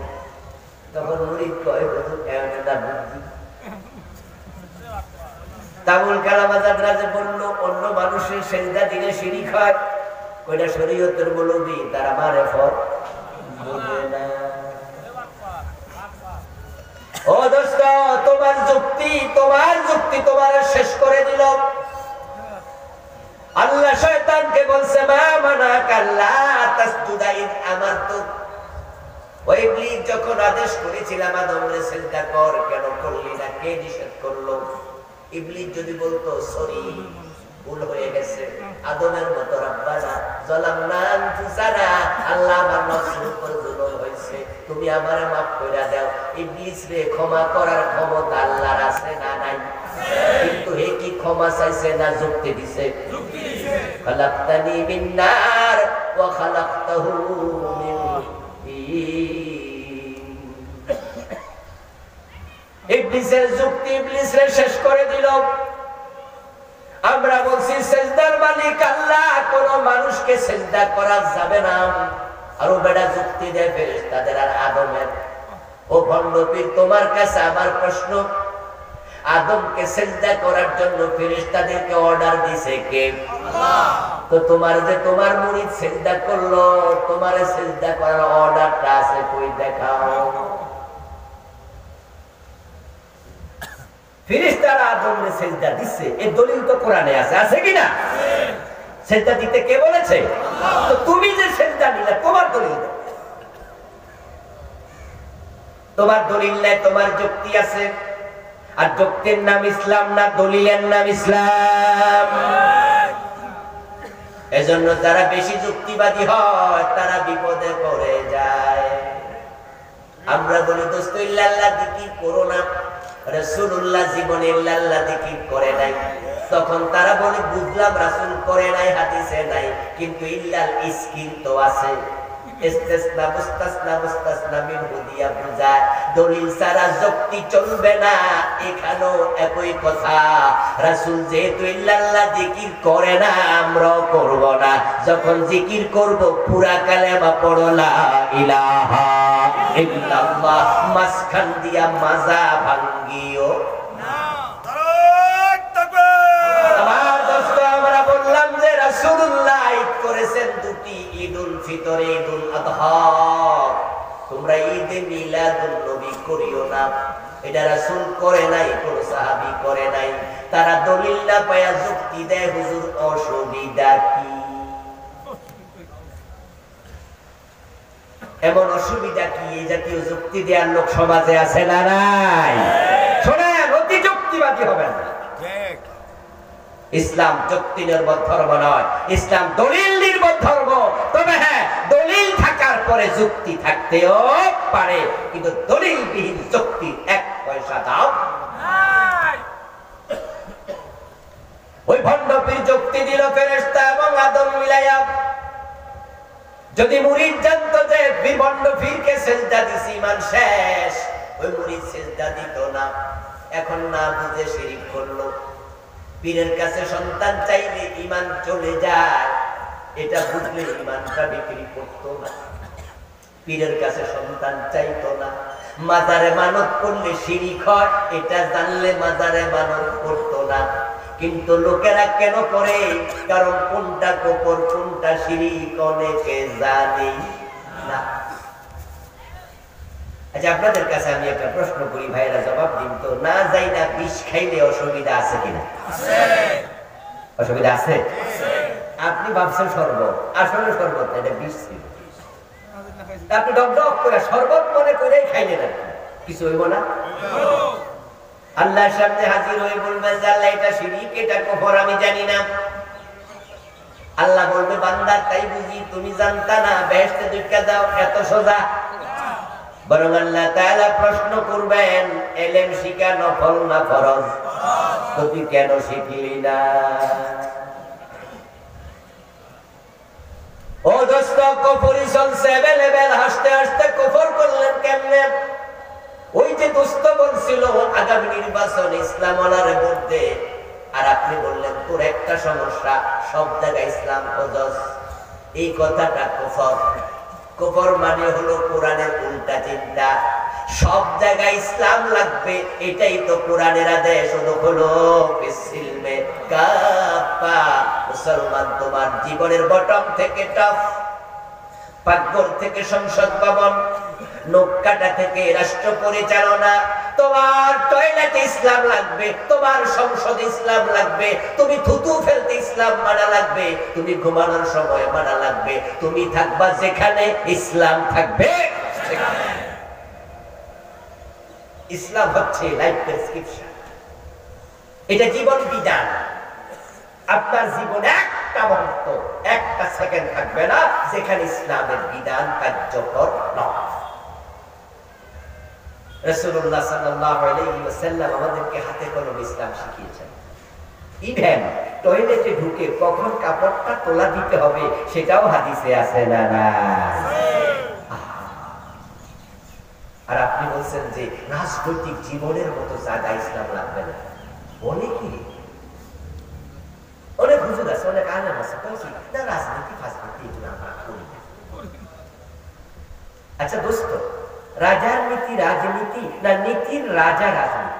তখন মুরিদ কয় হুজুর এটা বুদ্ধি। তাবুল কালাম আজাদরা যে বলল অন্য মানুষের সিজদা দিলে শিরিক হয়, ওইটা শরীয়তের মৌলবি তারা মারেফত বুঝে না। ও দোস্ত, তোমার যুক্তি তোমার শেষ করে দিল। আল্লাহ শয়তানকে বলছে মা মানাকা আল্লা তাসজুদা ইয আমারতুক। ওই ইবলিস যখন আদেশ করেছিলাম আদমরে সিজদা কর, কেন করলি না? কে নিষেধ করলো? ইবলিস যদি বলতো সরি ভুল হয়ে গেছে, আদমের মতো রব্বানা যালামনা আনফুসানা, আল্লাহ আমার নফসের উপর জুলুম হয়েছে, তুমি আমারে মাফ কইরা দাও। ইবলিস রে ক্ষমা করার ক্ষমতা আল্লাহর আছে না নাই? কিন্তু হে কি ক্ষমা চাইছে না যুক্তি দিছে? খালাকতানি মিন নার ওয়া খালাকতাহু মিন তিন। ইবলিসের যুক্তি ইবলিসরে শেষ করে দিল। আমরা বলছি সিজদার মালিক আল্লাহ, কোন মানুষকে সিজদা করা যাবে না। আর ও বেটা যুক্তি দেয় ফেরেশতাদের আর আদমের। ও ভণ্ডপীর, তোমার কাছে আমার প্রশ্ন, আদমকে সিজদা করার জন্য ফেরেশতাদেরকে অর্ডার দিয়েছে কে? আল্লাহ। তো তোমার যে তোমার মুরিদ সিজদা করলো, তোমার সিজদা করার অর্ডারটা আছে কই দেখাও। ফেরেশতারা আদমকে সিজদা দিচ্ছে, এই দলিল তো কোরআনে আছে, আছে কি না? সিজদা দিতে কে বলেছে? আল্লাহ। তো তুমি যে সিজদা নিলে তোমার দলিল দাও। তোমার দলিল নাই, তোমার যুক্তি আছে। আর যুক্তির নাম ইসলাম না, দলিলের নাম ইসলাম। এজন্য যারা বেশি যুক্তিবাদী হয় তারা বিপদে পড়ে যায়। আমরা বলি দোস্ত ইল্লাল্লাহ জিকির করো না, রাসূলুল্লাহ জীবনে ইল্লাল্লাহ জিকির করে নাই। তখন তারা বলে বুঝলাম রাসূল করে নাই, হাদিসে নাই, কিন্তু ইল্লাল ইসকির তো আছে। ইস্তিসনা মুস্তাসনা মুস্তাসনা মিনহু দিয়া বুঝায় দলিল ছাড়া যুক্তি চলবে না। এখানেও একই কথা, রাসূল যেহেতু ইল্লাল্লাহ জিকির করে না, আমরাও করব না। যখন জিকির করব পুরা কালেমা পড়ো লা ইলাহা ইল্লাল্লাহ, মাঝখান দিয়া মাজা ভাঙ্গিও না। আমার দোস্ত, আমরা বললাম যে রাসূলুল্লাহ ঈদ করেছেন দুটি, ঈদুল ফিতর, ঈদুল আযহা। তোমরা ঈদে মিলাদুন নবী করিও না, এটা রাসূল করে নাই, কোন সাহাবী করে নাই। তারা দলিল না পায়া যুক্তি দেয়, হুজুর অসুবিধা কি? এমন অসুবিধা কি? এই জাতীয় যুক্তি দেওয়ার লোক সমাজে আছে না নাই? শোনেন, অতি যুক্তিবাদী হবেন না। ইসলাম যুক্তি নির্ভর ধর্ম নয়, ইসলাম দলিল নির্ভর ধর্ম। তবে হ্যাঁ, দলিল থাকার পরে যুক্তি থাকতেও পারে, কিন্তু দলিলবিহীন যুক্তি এক পয়সা দাও। ওই ভণ্ডপীর যুক্তি দিল ফেরেশতা এবং আদম মিলাইয়া। যদি মুরিদ জানতো যে ভণ্ডপীরকে সিজদা দিছি, ঈমান শেষ, ওই মুরিদ সিজদা দিত না। এখন না বুঝে শিরক করলো। পীরের কাছে সন্তান চাইলে ঈমান চলে যায়, এটা বুঝলে ঈমানটা বিক্রি করতো না। পীরের কাছে সন্তান চাইতো না। মাজারে মানত করলে শিরক হয়, এটা জানলে মাজারে মানত করতো না। কিন্তু লোকেরা কেন করে? কারণ কোনটা কুফর কোনটা শিরক অনেকে জানে না। আচ্ছা, আপনাদের কাছে আমি একটা প্রশ্ন করি, ভাইরা জবাব দিন তো। না যাই না বিষ খাইলে অসুবিধা আছে কিনা? অসুবিধা আছে? আপনি ভাবছেন শরবত, আসলে শরবত এটা বিষ ছিল। আপনি ডক ডক করে শরবত মনে করে খাইলেন, আর কিছু হইব না। আল্লাহর সামনে হাজির হয়ে বলবেন যে আল্লাহ এটা শিরক, এটা কুফর, আমি জানি না। আল্লাহ বলবে বান্দা তাই বুঝি তুমি জানতা না, বেহেশতে ঢুকে দাও, এত সোজা। বরং আল্লাহ তাআলা প্রশ্ন করবেন, ইলম শিখা নফল না ফরজ? তো তুই কেন শিখলি না? ও দোস্ত, কুফরি চলছে অ্যাভেলেবেল, হাসতে হাসতে কুফর করলেন কেমনে? ওই যে দোস্ত বলছিল আগামী নির্বাচন ইসলাম ওয়ালারে ভোট দে, আর আপনি বললেন তোর একটা সমস্যা, সব জায়গায় ইসলাম খোঁজস। এই কথাটা কুফর। কুফর মানে হলো কোরআনের উল্টা চিন্তা। সব জায়গায় ইসলাম লাগবে, এটাই তো কোরআনের আদেশ। হলো ফিসসিলমে কাফা। মুসলমান তোমার জীবনের বটম থেকে টপ, পাকঘর থেকে সংসদ ভবন, নৌকাটা থেকে রাষ্ট্র পরিচালনা, তোমার টয়লেটে ইসলাম লাগবে, তোমার সংসদ ইসলাম লাগবে, তুমি থুতু ফেলতে ইসলাম মানা লাগবে, তুমি ঘুমানোর সময় মানা লাগবে, তুমি থাকবা যেখানে ইসলাম থাকবে সেখানে। ইসলাম হচ্ছে লাইফ প্রেসক্রিপশন, এটা জীবন বিধান। আপনার জীবন একটা মুহূর্ত, একটা সেকেন্ড থাকবে না যেখানে ইসলামের বিধান কার্যকর নয়। রাসূলুল্লাহ সাল্লাল্লাহু আলাইহি ওয়াসাল্লাম আমাদেরকে হাতে কলমে ইসলাম শিখিয়েছেন। ইভেন টয়লেটে ঢুকে কখন কাপড়টা তোলা দিতে হবে সেটাও হাদিসে আছে না না? আর আপনি বলছেন যে রাজনৈতিক জীবনের মতো জায়গা ইসলাম লাগবে না। অনেকে অনেক হুজুর আছে, অনেক আলেম আছে, না রাজনীতি ফাজনীতি এগুলো আমরা করি না। আচ্ছা দোস্ত, রাজার নীতি রাজনীতি না নীতির রাজা রাজনীতি?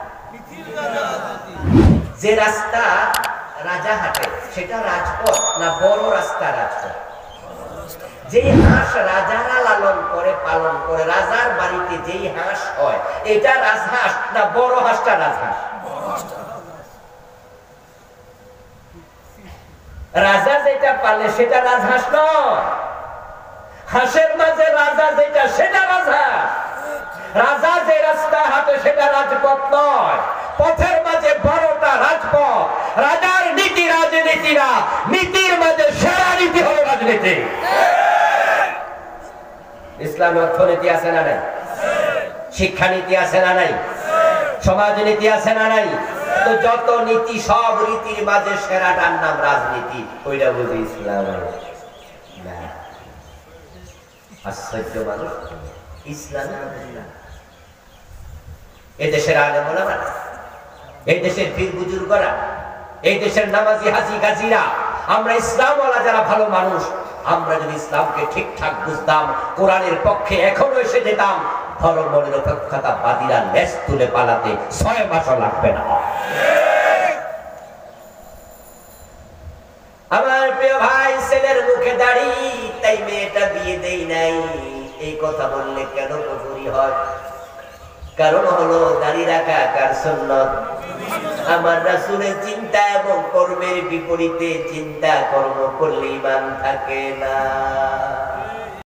যে রাস্তা রাজা হাঁটে সেটা রাজপথ না বড় রাস্তা রাজপথ? যেই হাঁস রাজারা লালন করে পালন করে, রাজার বাড়িতে যেই হাঁস হয় এটা রাজহাঁস না বড় হাঁসটা রাজহাঁস? রাজা যেটা পালে সেটা রাজহাঁস নয়, হাঁসের মাঝে রাজা যেটা সেটা রাজহাঁস। রাজা যে রাস্তা হাঁটে সেটা রাজপথ নয়, পথের মাঝে বড়টা রাজপথ। রাজার নীতি রাজনীতি না, নীতির মাঝে সেরা নীতি হলো রাজনীতি। ইসলামী অর্থনীতি আছে না নাই? শিক্ষানীতি আছে না নাই? সমাজনীতি আছে না নাই? তো যত নীতি সব রীতির মাঝে সেরাটার নাম রাজনীতি। ওইটা বুঝি ইসলাম না। আশ্চর্য মানুষ, ইসলাম এদেশের আলেম ওলামারা, এই দেশের পীর বুজুর্গরা, এই দেশের নামাজি হাজি গাজীরা, আমরা ইসলাম ওয়ালা যারা ভালো মানুষ, আমরা যদি ইসলামকে ঠিকঠাক বুঝতাম, কোরআনের পক্ষে এখনো এসে যেতাম, ধর্ম নিরপেক্ষতাবাদীরা লেজ তুলে পালাতে 6 মাসও লাগবে না। আমার প্রিয় ভাই, ছেলের মুখে দাড়ি তাই মেয়েটা বিয়ে দেই নাই, এই কথা বললে কেন কুফরি হয়? কারণ হলো দাড়ি রাখা কার সুন্নাত? আমার রাসূলের চিন্তা এবং কর্মের বিপরীতে চিন্তা কর্ম করলে ঈমান থাকে না।